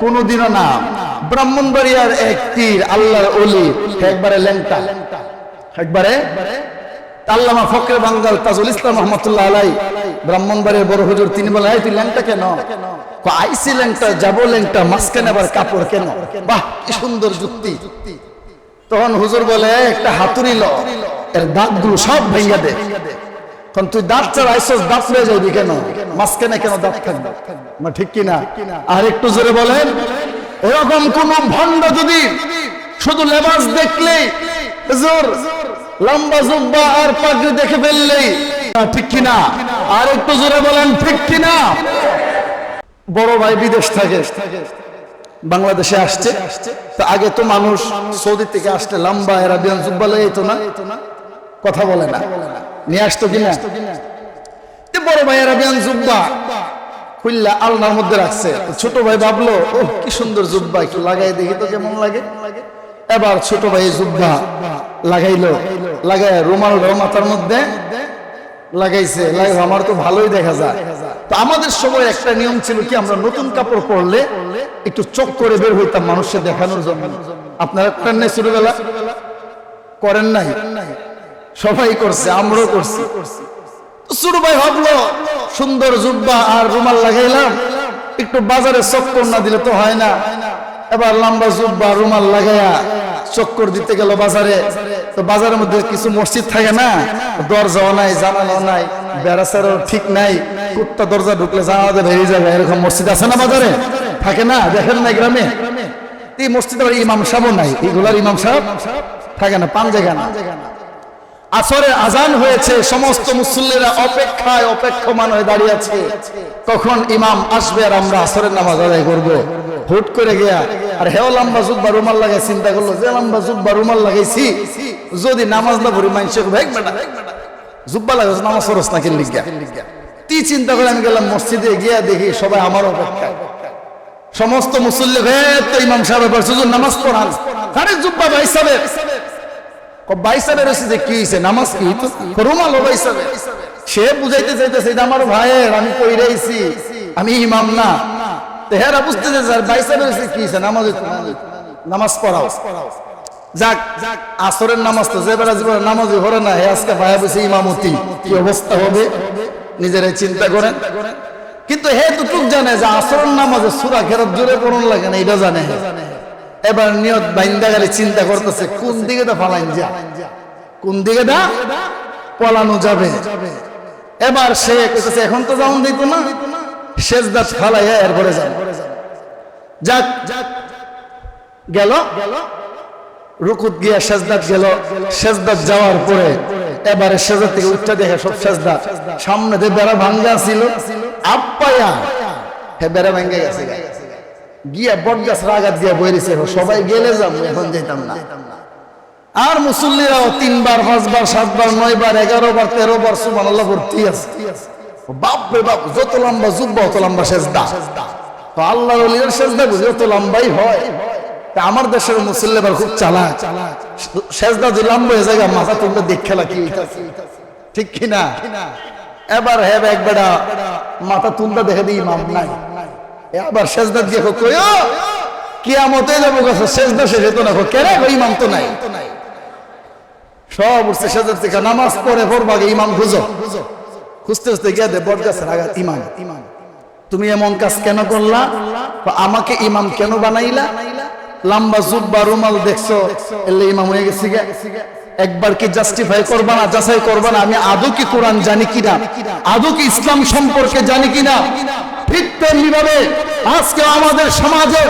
কোনদিনও না। ব্রাহ্মণবাড়িয়ার এক পীর আল্লাহর ওলি, একবারে ল্যাংটা, একবারে আল্লামা ফকরে বাঙ্গাল তাজুল ইসলাম রহমাতুল্লাহ আলাইহি, ব্রাহ্মণবাড়িয়ার বড় হুজুর, তিনি বলেন এই তুই ল্যাংটা কেন? আইসি ল্যাংটা, যাবো ল্যাংটা, মাঝখানে আবার কাপড় কেন? বাহ, কি সুন্দর যুক্তি। তখন হুজুর বলে একটা হাতুড়ি ল, এর দাঁতগুলো সব ভেঙে দে। কারণ তুই দাঁত ছাড়া আইসস, দাঁত লয়ে যাবি কেন? মাঝখানে কেন দাঁত থাকবে? ঠিক কিনা? আর একটু জোরে বলেন। এরকম কোন ভণ্ড যদি শুধু লেবাস দেখলেই, হুজুর লম্বা জুব্বা আর পাগড়ি দেখে ফেললেই, ঠিক কিনা? আর একটু জোরে বলেন ঠিক কিনা? বড় ভাই বিদেশ থাকে, বাংলাদেশে আসছে, তো আগে তো মানুষ সৌদি থেকে আসলে লম্বা আরাবিয়ান জুব্বা লাগাইতো না, কথা বলে না, নিয়ে আসতো কিনা? বড় ভাই আরাবিয়ান জুব্বা খুললা আলনার মধ্যে রাখছে। ছোট ভাই ভাবলো, ও কি সুন্দর জুব্বা, একটু লাগাই দেখি তো কেমন লাগে। এবার ছোট ভাই জুব্বা লাগাইলো, লাগাই রুমাল মাথার মধ্যে লাগাইছে, আমার তো ভালোই দেখা যায়। তো আমাদের সময় একটা নিয়ম ছিল কি, আমরা নতুন কাপড় পরলে একটু চোখ করে বের হইতাম মানুষকে দেখানোর জন্য। আপনারা করেন নাই? ছোটবেলা করেন নাই? সবাই করছে, আমরাও করছি। ছোট ভাই ভাবলো সুন্দর জুব্বা আর রুমাল লাগাইলাম, একটু বাজারে চক্কর না দিলে তো হয় না। এবার লম্বা জুব্বা রুমাল লাগাইয়া চক্কর দিতে গেল বাজারে। তো বাজারের মধ্যে কিছু মসজিদ থাকে না, দরজাও নাই, জানালাও নাই, বেড়াচারও ঠিক নাই, কুত্তা দরজা ঢুকলে জানালাতে বেরিয়ে যাবে, এরকম মসজিদ আছে না বাজারে? থাকে না? দেখেন না গ্রামে? এই মসজিদে ইমাম সাহেবও নাই, এইগুলার ইমাম সাহেব থাকে না, পান জায়গা না। আসরের আজান হয়েছে, সমস্ত মুসল্লিরা অপেক্ষায় অপেক্ষমান হয়ে দাঁড়িয়ে আছে কখন ইমাম আসবে আর আমরা আসরের নামাজ আদায় করবো। হুট করে গিয়া আর হেও লম্বা জুব্বা রুমাল লাগাই চিন্তা করলো যে লম্বা জুব্বা রুমাল লাগাইছি, যদি নামাজ না পড়ি মানুষের জুব্বা লাগাইছে নামাজ পড়স না কেন লিগা? তি চিন্তা করে আমি গেলাম মসজিদে, গিয়া দেখি সবাই আমার অপেক্ষায়, সমস্ত মুসল্লি তো ইমাম সাহেব এবার হুজুর নামাজ পড়ান। আরে জুব্বা ভাই সাহেব, বাইসাবের যে কি হয়েছে, নামাজ কি রুমাল বাইসাবে, সে বুঝাইতে চাইতেছে এটা আমার ভাইয়ের, আমি পড়াইছি, আমি ইমাম না। হেরা বুঝতেছে স্যার বাইসাবের কি হয়েছে, নামাজ পড়াও। যাক, আসরের নামাজ তো যে বেড়া জীবনে নামাজই হরে না, হে আজকে ভাইয়া বসে ইমামতি, কি অবস্থা হবে নিজেরাই চিন্তা করেন। কিন্তু হে দুটুক জানে যে আসরের নামাজে সূরা কেরাত জোরে পড়ন লাগে না, এটা জানে। এবার নিয়ত বাইন্দা গেলে চিন্তা করতেছে কোন দিকে দা ফালাইন যা, কোন দিকে দা পলানো যাবে। এবার সে কইতেছে এখন তো যাওন দিত না, সেজদা ফালাইয়া এরপরে যান। যাক গেল, রুকুত গিয়া সেজদাত গেল। সেজদাত যাওয়ার পরে এবারে সেজদা থেকে উঠতে দেখে সব সেজদা সামনে দিয়ে বেড়া ভাঙ্গা ছিল, আপ্পায়া হে বেড়া ভাঙ্গা গেছে, গিয়া বটগাছ রাগাত গিয়া বইরেছে, সবাই গেলে যাবো এখন যেতাম না। আর মুসল্লিরাও 3 বার 5 বার 7 বার 9 বার 11 বার 13 বার সুবহানাল্লাহ ভর্তি আছে। বাপ রে বাপ, যত লম্বা জুব্বা অত লম্বা সেজদা। তো আল্লাহর ওলির সেজদা বুঝি যত লম্বাই হয়। তা আমার দেশের মুসল্লি এবার খুব চালাক, সেজদা যে লম্বা হয়ে যায় মাথা তুলতে দেখে কি ঠিক কিনা। এবার হ্যাঁ এক বেটা মাথা তুলতে দেখে দিই ইমাম নাই, আবার সেজদা দিয়ে কই ও কিয়ামতে যাবো গেছে, সেজদা শেষ হতো না, কেরে ইমাম তো নাই। সব উঠছে সেজদা থেকে, নামাজ পড়ে পড়বাগে ইমাম খুঁজো, খুঁজতে খুঁজতে গিয়ে দে বটগাছের আঘাত, ইমাম তুমি এমন কাজ কেন করলা, আমাকে ইমাম কেন বানাইলা, লম্বা জুব্বা রুমাল দেখছো এলে ইমাম হয়ে গেছি। একবার কি জাস্টিফাই করবা না, যাচাই করবা না আমি আদৌ কি কোরআন জানি কিনা, আদৌ কি ইসলাম সম্পর্কে জানি কিনা। ঠিক তেমনি ভাবে আজকে আমাদের সমাজে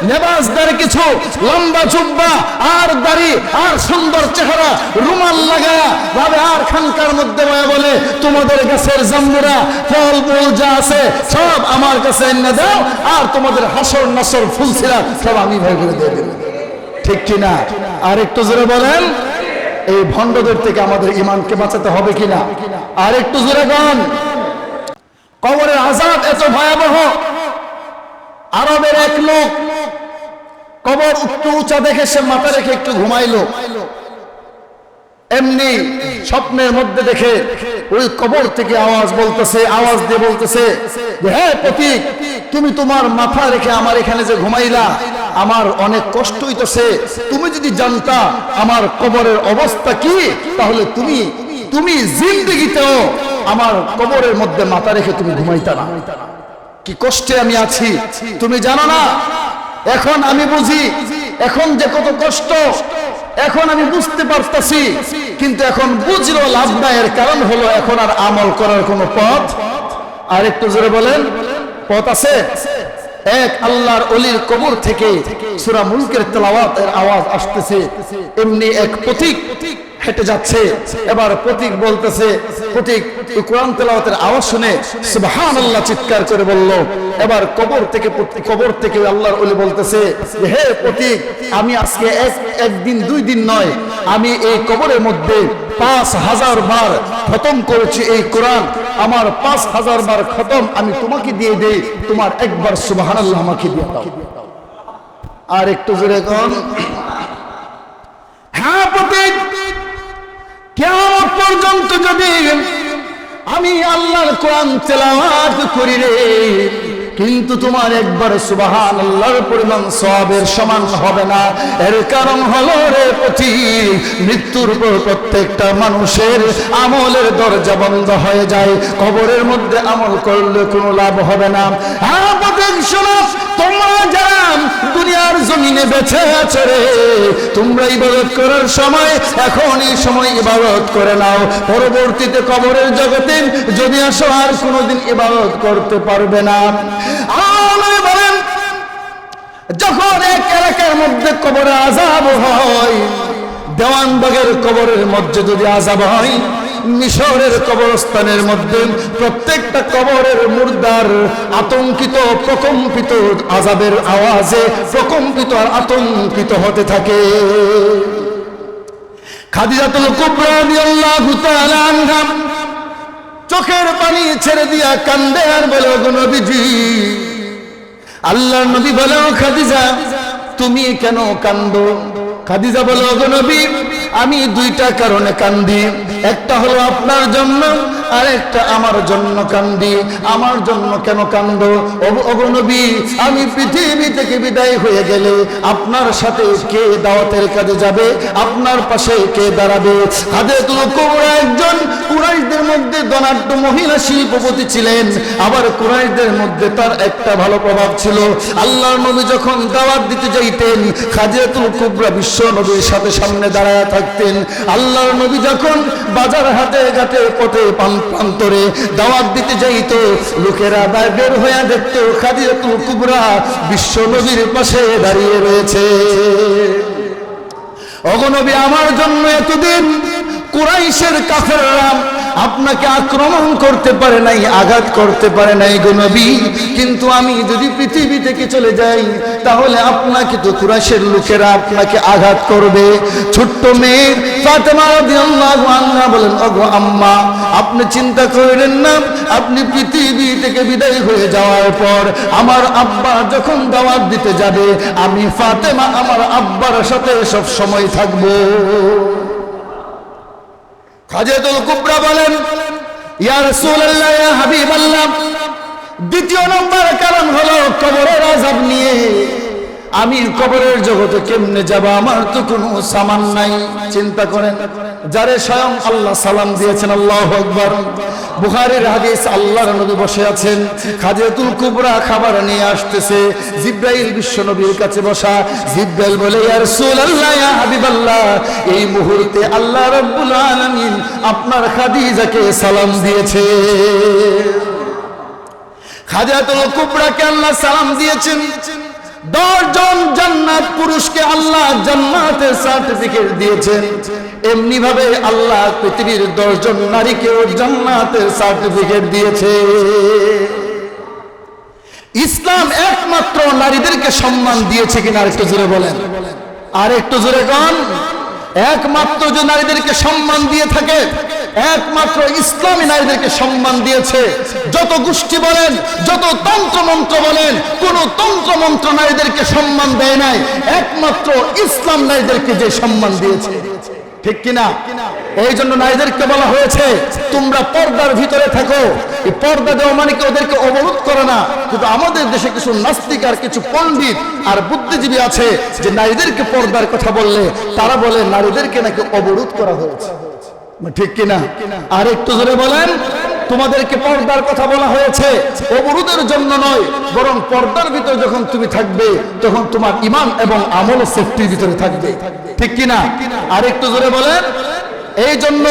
নেবাজদের কিছু লম্বা জুব্বা আর দাড়ি আর সুন্দর চেহারা রুমাল লাগায়া ভাবে আর খানকার মধ্যে বলে তোমাদের গাছের জাম্বুরা ফল ফুল যা আছে সব আমার কাছে এনে দাও, আর তোমাদের হাসর নাসর ফুলছিলা সব আমি ভাই করে দিয়ে দেব। ঠিক কিনা? আর একটু জোরে বলেন, এই ভণ্ডদের থেকে আমাদের ঈমানকে বাঁচাতে হবে কিনা? আর একটু জোরে গান। কবরের আযাব এত ভয়াবহ, আরবের এক লোক কবর একটু উঁচা দেখে সে মাথা রেখে একটু ঘুমাইলো, এমনি স্বপ্নের মধ্যে দেখে ওই কবর থেকে আওয়াজ দিয়ে বলতেছে যে হে পথিক, তুমি তোমার মাথা রেখে আমার এখানে যে ঘুমাইলা আমার অনেক কষ্ট হইতেছে, তুমি যদি জানতা আমার কবরের অবস্থা কি তাহলে তুমি জিন্দেগিতেও আমার কবরের মধ্যে মাথা রেখে তুমি ঘুমাইতা না। কি কষ্টে আমি আছি তুমি জানো না। এখন আমি বুঝি, এখন যে কত কষ্ট এখন আমি বুঝতে পারতাছি, কিন্তু এখন বুঝলেও লাভ নাই। এর কারণ হলো এখন আর আমল করার কোনো পথ, আর একটু জোরে বলেন, পথ আছে। এক আল্লাহর ওলির কবর থেকে সূরা মুলকের তেলাওয়াতের আওয়াজ আসতেছে, এমনি এক পথিক হেঁটে যাচ্ছে। এবার পথিক বলতেছে, পথিক কোরআন তেলাওয়াতের আওয়াজ শুনে সুবহানাল্লাহ চিৎকার করে বলল। এবার কবর থেকে আল্লাহর ওলি বলতেছে হে পথিক, আমি আজকে একদিন 2 দিন নয়, আমি এই কবরের মধ্যে 5000 বার খতম করেছি এই কোরআন, আমার 5000 বার খতম আমি তোমাকে দিয়ে দেই, তোমার একবার সুবহানাল্লাহ আমাকে দিয়ে দাও। আর একটু জোরে কোন হ্যাঁ পথিক, কিয়ামত পর্যন্ত যদি আমি আল্লাহর কোরআন তেলাওয়াত করি রে, কিন্তু তোমার একবার সুবহানাল্লাহর পরিমাণ সওয়াবের সমান হবে না। এর কারণ হলো রে পথিক, মৃত্যুর পর প্রত্যেকটা মানুষের আমলের দরজা বন্ধ হয়ে যায়, কবরের মধ্যে আমল করলে কোনো লাভ হবে না। হ্যাঁ পথিক শোনো, তোমরা যারা দুনিয়ার জমিনে বেঁচে আছো রে, তোমরা ইবাদত করার সময় এখন এই সময় ইবাদত করে নাও, পরবর্তীতে কবরের জগতে যদি আসো আর কোনোদিন ইবাদত করতে পারবে না। আল্লাহ বলেন যখন এক এলাকার মধ্যে কবরে আযাব হয়, দেওয়ানবাগের কবরের মধ্যে যদি আযাব হয়, মিশরের কবরস্থানের মধ্যে প্রত্যেকটা কবরের মুর্দার আতঙ্কিত প্রকম্পিত আযাবের আওয়াজে প্রকম্পিত আর আতঙ্কিত হতে থাকে। খাদিজাতুল কুবরা রাদিয়াল্লাহু তাআলা আনহা চোখের পানি ছেড়ে দিয়া কান্দে আর বলে গো নবীজি, আল্লাহর নবী বলে খাদিজা তুমি কেন কান্দো? খাদিজা বলে গো নবী, আমি 2টা কারণে কান্দি, একটা হলো আপনার জন্য আরেকটা আমার জন্য কান্দি। আমার জন্য কেন কান্দো? ওগো নবী, আমি পৃথিবী থেকে বিদায় হয়ে গেলে আপনার সাথে কে দাওয়াতের কাজে যাবে? আপনার পাশে কে দাঁড়াবে? হাদিয়াতুল কুবরা একজন কুরাইশদের মধ্যে ধনাঢ্য মহিলা শিল্পপতি ছিলেন। আবার কুরাইশদের মধ্যে তার একটা ভালো প্রভাব ছিল। আল্লাহর নবী যখন দাওয়াত দিতে যাইতেন, হাদিয়াতুল কুবরা বিশ্ব নবীর সাথে সামনে দাঁড়ায় থাকতেন। আল্লাহর নবী যখন বাজার হাটে ঘাটে পথে প্রান্তরে দাওয়াত দিতে যাইত, লোকেরা বের হয়ে দেখতো হাদিয়াতুল কুবরা বিশ্ব নবীর পাশে দাঁড়িয়ে রয়েছে। ওগো নবী, আমার জন্য এতদিন কুরাইশের কাফেররা আপনাকে আক্রমণ করতে পারে নাই, আঘাত করতে পারে নাই গো নবী, কিন্তু আমি যদি পৃথিবী থেকে চলে যাই তাহলে আপনাকে তো কুরাইশের লোকেরা আপনাকে আঘাত করবে। ছোট্ট মেয়ে ফাতেমা রাদিয়াল্লাহু আনহা বলেন, ওগো আম্মা, আপনি চিন্তা করেন না, আপনি পৃথিবী থেকে বিদায় হয়ে যাওয়ার পর আমার আব্বা যখন দাওয়াত দিতে যাবে, আমি ফাতেমা আমার আব্বার সাথে সব সময় থাকবো। হাদিয়াতুল কুবরা বলেন, ইয়া রাসূলুল্লাহ, ইয়া হাবিবাল্লাহ, দ্বিতীয় নম্বর কারণ হলো কবরের আযাব নিয়ে। আমি কবরের জগতে কেমনে যাব? আমার তো কোনো সামান নাই। চিন্তা করেন, যারে স্বয়ং আল্লাহ সালাম দিয়েছেন, আল্লাহু আকবার। বুখারীর হাদিস, আল্লাহর নবী বসে আছেন, হাদিয়াতুল কুবরা খাবার নিয়ে আসতেছে, জিবরাইল বিশ্ব নবীর কাছে বসা। জিবরাইল বলে, ইয়া রাসূলুল্লাহ, ইয়া হাবিবাল্লাহ, এই মুহূর্তে আল্লাহ রাব্বুল আলামিন আপনার খাদিজাকে সালাম দিয়েছে। হাদিয়াতুল কুবরাকে আল্লাহ সালাম দিয়েছেন। 10 জন জান্নাত পুরুষকে আল্লাহ জান্নাতের সার্টিফিকেট দিয়েছেন। এমনি ভাবে আল্লাহ পৃথিবীর 10 জন নারীকেও জান্নাতের সার্টিফিকেট দিয়েছে। ইসলাম একমাত্র নারীদেরকে সম্মান দিয়েছে কিনা আরেকটু জোরে বলেন, আর একটু জোরে কোন। একমাত্র যে নারীদেরকে সম্মান দিয়ে থাকে, একমাত্র ইসলামী নারীদেরকে সম্মান দিয়েছে। যত গোষ্ঠী বলেন, যত তন্ত্র মন্ত্র বলেন, কোন তন্ত্র মন্ত্র নারীদেরকে সম্মান দেয় নাই, একমাত্র ইসলাম নারীদেরকে যে সম্মান দিয়েছে। ঠিক কিনা? এই জন্য নারীদেরকে বলা হয়েছে তোমরা পর্দার ভিতরে থাকো। এই পর্দা দেওয়া মানে কি ওদেরকে অবরোধ করে না, কিন্তু আমাদের দেশে কিছু নাস্তিক আর কিছু পণ্ডিত আর বুদ্ধিজীবী আছে যে নারীদেরকে পর্দার কথা বললে তারা বলে নারীদেরকে নাকি অবরোধ করা হয়েছে। ঠিক কিনা? আর একটু জোরে বলেন। তোমাদেরকে পর্দার কথা বলা হয়েছে অবরোধের জন্য নয়, বরং পর্দার ভিতরে যখন তুমি থাকবে তখন তোমার ঈমান এবং আমল সেফটির ভিতরে থাকবে। ঠিক কিনা? আর একটু জোরে বলেন। এই জন্য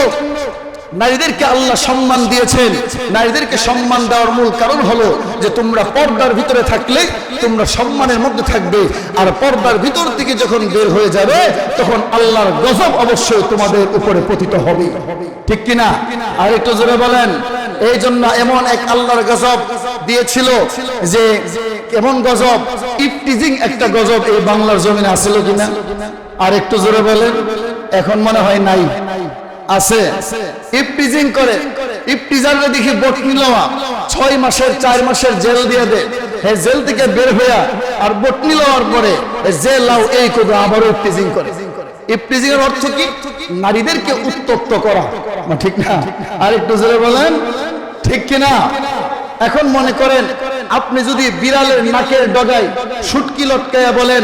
নারীদেরকে আল্লাহ সম্মান দিয়েছেন। নারীদেরকে সম্মান দেওয়ার মূল কারণ হলো যে তোমরা পর্দার ভিতরে থাকলে তোমরা সম্মানের মধ্যে থাকবে, আর পর্দার ভিতর থেকে যখন বের হয়ে যাবে তখন আল্লাহর গজব অবশ্যই তোমাদের উপরে পতিত হবে। ঠিক কিনা? আর একটু জোরে বলেন। এই জন্য এমন এক আল্লাহর গজব দিয়েছিল যে এমন গজব, ইফটিজিং একটা গজব এই বাংলার জমিনে আসছিল কিনা? আর একটু জোরে বলেন। এখন মনে হয় নাই, আছে। ইফটিজিং করে, ইফটিজাররা দেখি বটনি লওয়া 6 মাসের 4 মাসের জেল দিয়ে দেয়। এই জেল থেকে বের হইয়া আর বটনি লওয়ার পরে জেল লাও এই করে আবারও ইফটিজিং করে। ইফটিজিং এর অর্থ কি? নারীদেরকে উত্তপ্ত করা। ঠিক না? আর একটু জোরে বলেন। ঠিক কিনা? এখন মনে করেন আপনি যদি বিড়ালের নাকের ডগায় শুটকি লটকায়া বলেন,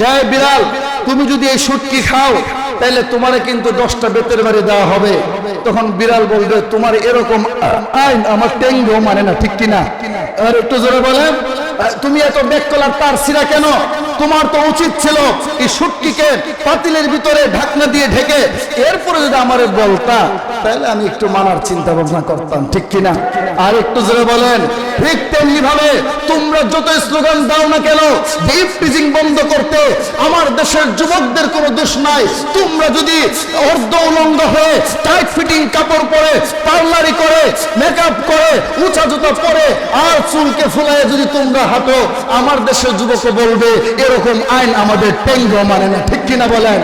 জয় বিড়াল, তুমি যদি এই শুটকি খাও তাহলে তোমারে কিন্তু 10টা বেতের বাড়ি দেওয়া হবে। তখন বিড়াল বলবে তোমার এরকম আইন আমার টেঙ্গো মানে না। ঠিক কিনা? আর একটু জোরে বলেন। তুমি এত বেককলার তার ছিঁড়া কেন? তোমার তো উচিত ছিল এই শুটকিকে পাতিলের ভিতরে ঢাকনা দিয়ে ঢেকে এরপরে যদি আমারে বলতা তাহলে আমি একটু মানার চিন্তা ভাবনা করতাম। ঠিক কিনা? আর একটু জোরে বলেন। ঠিক তেমনি ভাবে তোমরা যত স্লোগান দাও না কেন ইফটিজিং বন্ধ করতে, আমার দেশের যুবকদের কোনো দোষ নাই। তোমরা যদি অর্ধ উলঙ্গ হয়ে টাইট ফিটিং কাপড় পরে, পার্লারি করে, মেকআপ করে, উঁচা জুতা পরে আর চুলকে ফুলায় যদি তোমরা হাঁটো, আমার দেশের যুবক বলবে এরকম আইন আমাদের টেঙ্গো মানে না। ঠিক কিনা বলেন?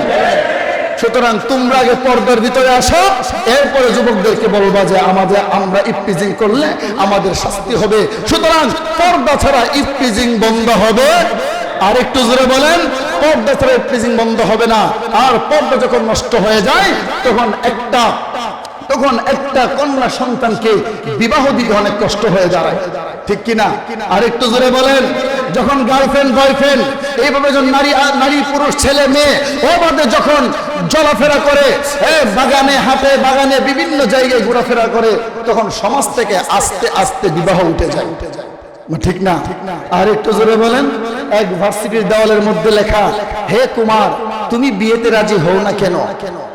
সুতরাং তোমরা আগে পর্দার ভিতরে আসো, এরপরে যুবকদেরকে বলবা যে আমরা ইফটিজিং করলে আমাদের শাস্তি হবে। সুতরাং পর্দা ছাড়া ইফটিজিং বন্ধ হবে। আর একটু জোরে বলেন। পর্দা ছাড়া ইফটিজিং বন্ধ হবে না। আর পর্দা যখন নষ্ট হয়ে যায় তখন একটা তখন একটা কন্যা সন্তানকে বিবাহ দিতে অনেক কষ্ট হয়ে দাঁড়ায়, ঠিক কিনা? আর একটু জোরে বলেন, যখন গার্লফ্রেন্ড বয়ফ্রেন্ড এইভাবে যখন নারী পুরুষ ছেলে মেয়ে ওভাবে যখন চলাফেরা করে, বাগানে হাটে বাগানে বিভিন্ন জায়গায় ঘোরাফেরা করে, তখন সমাজ থেকে আস্তে আস্তে বিবাহ উঠে যায়, ঠিক না? আর একটু জোরে বলেন, এক ভার্সিটির দেওয়ালের মধ্যে লেখা, হে কুমার তুমি বিয়েতে রাজি হও না কেন?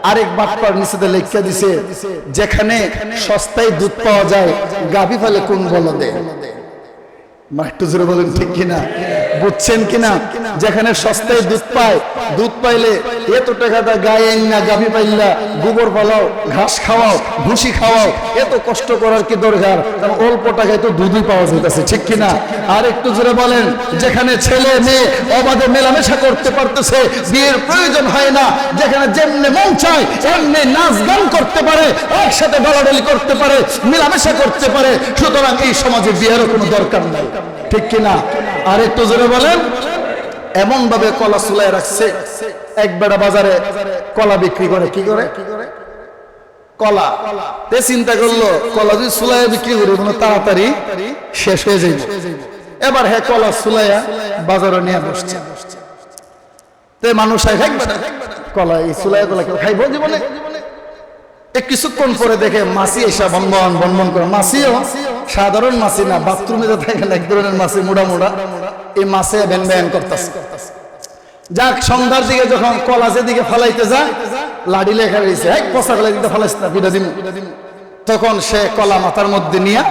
আরেক বাটপার নিচেতে লেখা দিছে, যেখানে সস্তায় দুধ পাওয়া যায় গাভী ফেলে কোন বলদে। একটু জোরে বলেন, ঠিক কিনা? বুঝছেন কিনা? যেখানে সস্তায় দুধ পায়, দুধ পাইলে এত টাকা দা গায়ে না গাভী পাইলা গোবর ফলাও, ঘাস খাওয়াও, ভুসি খাওয়াও, এত কষ্ট করার কি দরকার? অল্প টাকায় তো দুধই পাওয়া যাইতেছে, ঠিক কিনা? আর একটু জোরে বলেন, যেখানে ছেলে মেয়ে অবাধে মেলামেশা করতে পারতেছে, বিয়ের প্রয়োজন হয় না, যেখানে যেমনি মন চায় এমনি নাচ গান করতে পারে, একসাথে ডলাডলি করতে পারে, মেলামেশা করতে পারে, সুতরাং এই সমাজে বিয়েরও কোনো দরকার নাই, ঠিক কিনা? আর একটু জোরে বলেন, এমন ভাবে কলা চুলায় রাখছে, এক বেড়া বাজারে কলা বিক্রি করে, কি করে? কলা। তে চিন্তা করলো, কলা যদি চুলায় বিক্রি করে কোনো তাড়াতাড়ি শেষ হয়ে যাবে, এবার হ্যাঁ কলা চুলাইয়া বাজারে নিয়ে বসছে। তে মানুষ কলা এই চুলায় কলা কেউ খাইব জীবনে? কিছুক্ষণ পরে দেখে মাছি এসা বনবন বনবন করে, মাছিও সাধারণ মাছি না, বাথরুমে যে থাকে এক ধরনের মাছি মোড়া মোড়া, এই মাছে ব্যান ব্যান করতেছে। যাক, সন্ধ্যার দিকে যখন কলা যেদিকে ফালাইতে যায়, লাড়ি লেখা রয়েছে, এক পচা কলা দিতে ফালাইস না, পিঠা দিন। তখন সে কলা মাথার মধ্যে নিয়ে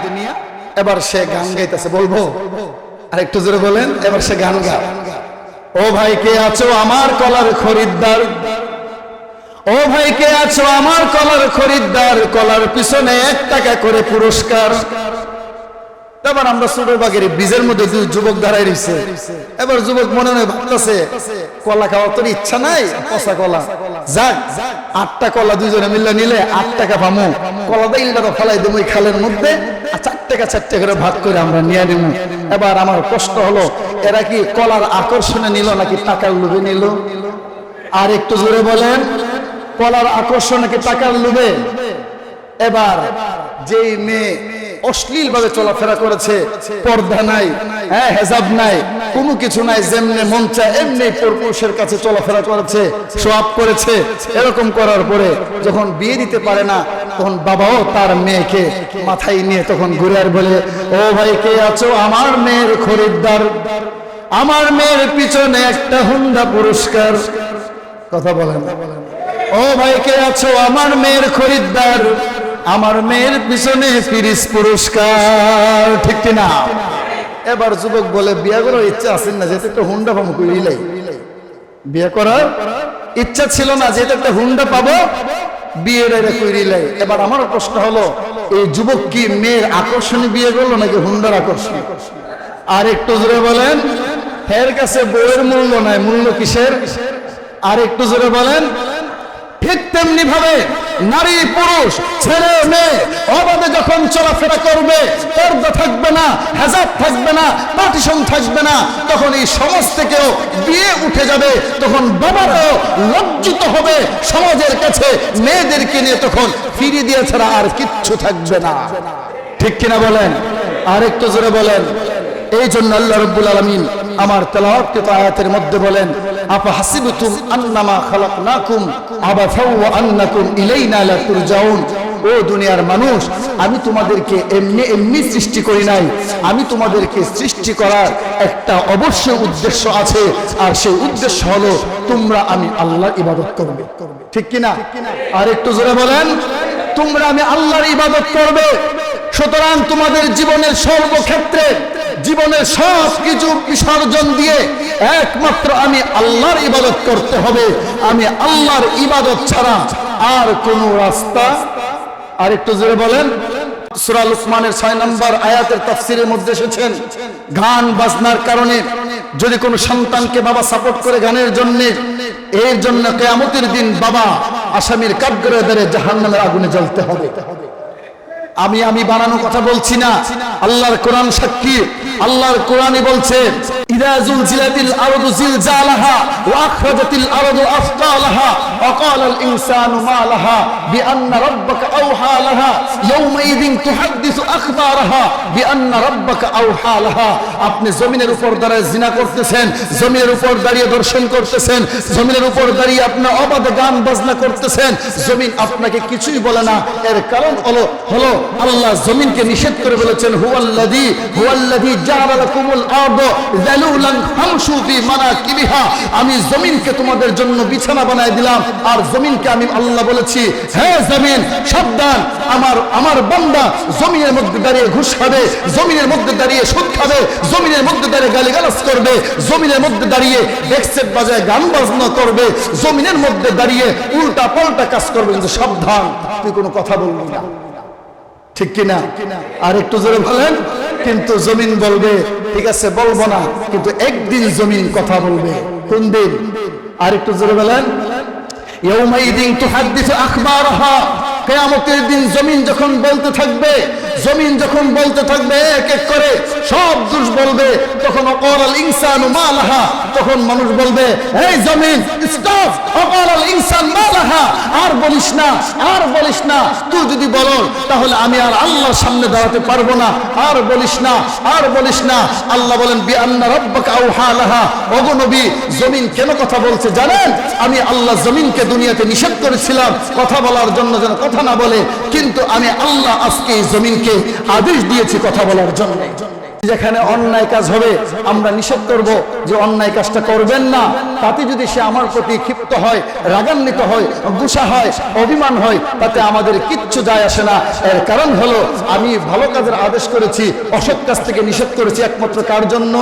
এবার সে গান গাইতেছে, বলবো? আর একটু জোরে বলেন, এবার সে গান গা, ও ভাই কে আছো আমার কলার খরিদ্দার, ও ভাই কে আছো আমার কলার খরিদ্দার, কলার পিছনে 1 টাকা করে পুরস্কার। এবার আমরা ছোটবাগের বীজের মধ্যে দুই যুবক দাঁড়াই রয়েছে, এবার যুবক মনে মনে ভাবতেছে, কলা খাওয়ার তোর ইচ্ছা নাই, পচা কলা, যাক 8টা কলা দুইজনে মিলে নিলে 8 টাকা পামো, কলা দিলটা ফেলাই দেবো এই খালের মধ্যে, 4 টাকা 4 টাকা করে ভাগ করে আমরা নিয়ে নেব। এবার আমার প্রশ্ন হলো, এরা কি কলার আকর্ষণে নিল নাকি টাকার লোভে নিল? আর একটু জোরে বলেন, কলার আকর্ষণ নাকি টাকার লোভে? এবার যেই মেয়ে অশ্লীল ভাবে চলাফেরা করেছে, পর্দা নাই, হেজাব নাই, কোনো কিছু নাই, যেমনে মন চায় এমনি পুরুষের কাছে চলাফেরা করেছে, সোয়াব করেছে, এরকম করার পরে যখন বিয়ে দিতে পারে না, তখন বাবাও তার মেয়েকে মাথায় নিয়ে তখন ঘুরে আর বলে, ও ভাই কে আছো আমার মেয়ের খরিদ্দার, আমার মেয়ের পিছনে একটা হুন্ডা পুরস্কার। কথা বলেন, ও ভাই কে আছো আমার মেয়ের খরিদ্দার, আমার মেয়ের পিছনে 30 পুরস্কার, ঠিক কিনা? এবার যুবক বলে, বিয়ে করার ইচ্ছা আছে না, যেহেতু একটা হুন্ডা পাবো, কইলাই বিয়ে করার ইচ্ছা ছিল না, যেহেতু একটা হুন্ডা পাবো বিয়েটা কইলাই। এবার আমার প্রশ্ন হলো, এই যুবক কি মেয়ের আকর্ষণে বিয়ে করলো নাকি হুন্ডার আকর্ষণ? আর একটু জোরে বলেন, এর কাছে বইয়ের মূল্য নাই, মূল্য কিসের? আর একটু জোরে বলেন, ঠিক তেমনি ভাবে নারী পুরুষ ছেলে মেয়ে অবাধে যখন চলাফেরা করবে, পর্দা থাকবে না, হেজাব থাকবে না, পার্টিশন থাকবে না, তখন এই সমাজ থেকেও বিয়ে উঠে যাবে, তখন বাবারাও লজ্জিত হবে সমাজের কাছে, মেয়েদেরকে নিয়ে তখন ফিরিয়ে দিয়ে ছাড়া আর কিচ্ছু থাকবে না, ঠিক কিনা বলেন? আর একটু জোরে বলেন। এই জন্য আল্লাহ রাব্বুল আলামিন আমার তেলাওয়াতকৃত আয়াতের মধ্যে বলেন, আফা হাসিবতুম আন্নামা খালাকনাকুম আবাসা ওয়া আন্নাকুম ইলাইনা লা তুরজাউন। ও দুনিয়ার মানুষ, আমি তোমাদেরকে এমনি এমনি সৃষ্টি করি নাই, আমি তোমাদেরকে সৃষ্টি করার একটা অবশ্যই উদ্দেশ্য আছে, আর সেই উদ্দেশ্য হলো তোমরা আমি আল্লাহর ইবাদত করবে, ঠিক কিনা? আর একটু জোরে বলেন, তোমরা আমি আল্লাহর ইবাদত করবে। সুতরাং তোমাদের জীবনের সর্বক্ষেত্রে, জীবনের সব কিছু বিসর্জন দিয়ে একমাত্র আমি আল্লাহর ইবাদত করতে হবে। আমি আল্লাহর ইবাদত ছাড়া আর কোন রাস্তা। আর একটু জোরে বলেন। সূরা লুকমানের 6 নম্বর আয়াতের তাফসীরের মধ্যে এসেছেন, গান বাজনার কারণে যদি কোনো সন্তানকে বাবা সাপোর্ট করে গানের জন্য, এর জন্য কিয়ামতের দিন বাবা আসামির কাঠগড়ায় ধরে জাহান্নামের আগুনে জ্বলতে হবে। আমি বানানো কথা বলছি না, আল্লাহর কোরআন সাক্ষী। আল্লাহর কোরআনে বলছে ইযা যুলজিলাতিল আরদু জিলজালাহা ওয়া আখরাজাতিল আরদু আসকালাহা ওয়া ক্বালাল ইনসানু মা লাহা বিআন্না রাব্বাকা আওহা লাহা ইয়াওমাইযিন তুহাদ্দিসু আখবারাহা বিআন্না রাব্বাকা আওহা লাহা। আপনি জমিনের উপর দাঁড়িয়ে জিনা করতেছেন, জমিনের উপর দাঁড়িয়ে দর্শন করতেছেন, জমিনের উপর দাঁড়িয়ে আপনি অবাধে গান বাজনা করতেছেন, জমিন আপনাকে কিছুই বলে না। এর কারণ হলো আল্লাহ জমিনকে নিষেধ করে বলেছেন হুয়াল্লাযী জাআলা লাকুমুল আরদা যালুলান ফামশু ফি মানাকিবিহা। আমি জমিনকে তোমাদের জন্য বিছানা বানায় দিলাম। আর জমিনকে আমি আল্লাহ বলেছি, হে জমিন সাবধান, আমার বান্দা জমিনের মধ্যে দাঁড়িয়ে ঘুষ খাবে, জমিনের মধ্যে দাঁড়িয়ে সুদ খাবে, জমিনের মধ্যে দাঁড়িয়ে গালিগালাজ করবে, জমিনের মধ্যে দাঁড়িয়ে ডেক্সেট বাজায় গান বাজনা করবে, জমিনের মধ্যে দাঁড়িয়ে উল্টা পাল্টা কাজ করবে, কিন্তু সাবধান তুই কোনো কথা বলবি না। ঠিক কিনা? আর একটু জোরে বলেন। কিন্তু জমিন বলবে ঠিক আছে বলবো না, কিন্তু একদিন জমিন কথা বলবে। কোন দিন? আর একটু জোরে বলেন। ইয়াউমাইযিন তুহাদ্দিসু আখবারাহা। কিয়ামতের দিন জমিন যখন বলতে থাকবে, জমিন যখন বলতে থাকবে এক এক করে সব দোষ বলবে, তখন ওয়াকালাল ইনসানু মা লাহা। তখন মানুষ বলবে, এই জমিন স্টপ, ওয়াকালাল ইনসান মা লাহা। আর বলিস না, আর বলিস না। তুই যদি বলো তাহলে আমি আর আল্লাহর সামনে দাঁড়াতে পারবো না। আর বলিস না, আর বলিস না। আল্লাহ বলেন বিআন্না রাব্বাকা আওহা লাহা। ওগো নবী, জমিন কেন কথা বলছে জানেন? আমি আল্লাহ জমিনকে দুনিয়াতে নিষেধ করেছিলাম কথা বলার জন্য, যেন কথা না বলে, কিন্তু আমি আল্লাহ আজকে এই জমিনকে আদেশ দিয়েছি কথা বলার জন্য। যেখানে অন্যায় কাজ হবে আমরা নিষেধ করব যে অন্যায় কাজটা করবেন না। তাতে যদি সে আমার প্রতি ক্ষিপ্ত হয়, রাগান্বিত হয়, গুসা হয়, অভিমান হয়, তাতে আমাদের কিচ্ছু যায় আসে না। এর কারণ হলো আমি ভালো কাজের আদেশ করেছি, অসৎ কাজ থেকে নিষেধ করেছি। একমাত্র কার জন্য?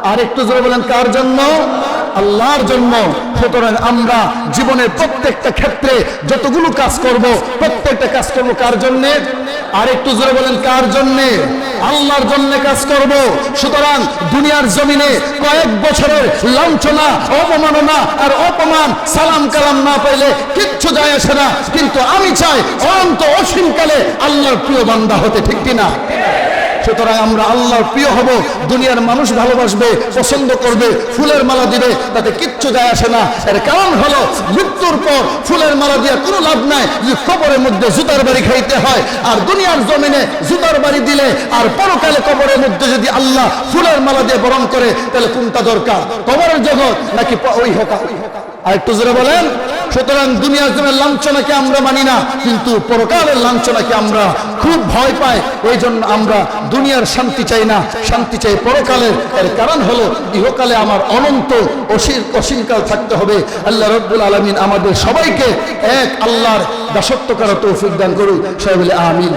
আর একটু জোরে বলেন, কার জন্য? আল্লাহর জন্য। সুতরাং আমরা জীবনের প্রত্যেকটা ক্ষেত্রে যতগুলো কাজ করব, প্রত্যেকটা কাজ করব কার জন্যে? আর একটু জোরে বলেন, কার জন্যে? আল্লাহর জন্য কাজ করব। সুতরাং দুনিয়ার জমিনে কয়েক বছরের লাঞ্ছনা, অপমাননা আর অপমান, সালাম কালাম না পাইলে কিচ্ছু যায় আসে না, কিন্তু আমি চাই অনন্ত অসীমকালে আল্লাহর প্রিয় বান্দা হতে। ঠিক কিনা? সুতরাং আমরা আল্লাহর প্রিয় হব, দুনিয়ার মানুষ ভালোবাসবে, পছন্দ করবে, ফুলের মালা দিবে, তাতে কিচ্ছু যায় আসে না। এর কারণ হলো মৃত্যুর পর ফুলের মালা দিয়ে কোনো লাভ নাই, যদি কবরের মধ্যে জুতার বাড়ি খাইতে হয়। আর দুনিয়ার জমিনে জুতার বাড়ি দিলে আর পরকালে কবরের মধ্যে যদি আল্লাহ ফুলের মালা দিয়ে বরণ করে, তাহলে কোনটা দরকার? কবরের জগৎ নাকি ওই হোকা? আর একটু জোরে বলেন। সুতরাং দুনিয়ার জমির লাঞ্ছনাকে আমরা মানি না, কিন্তু পরকালের লাঞ্ছনাকে আমরা খুব ভয় পাই। ওই জন্য আমরা দুনিয়ার শান্তি চাই না, শান্তি চাই পরকালের। এর কারণ হলো ইহকালে আমার অনন্ত অসীমকাল থাকতে হবে। আল্লাহ রাব্বুল আলামিন আমাদের সবাইকে এক আল্লাহর দাসত্ব করার তৌফিক দান করুন। সবাই বলে আমিন।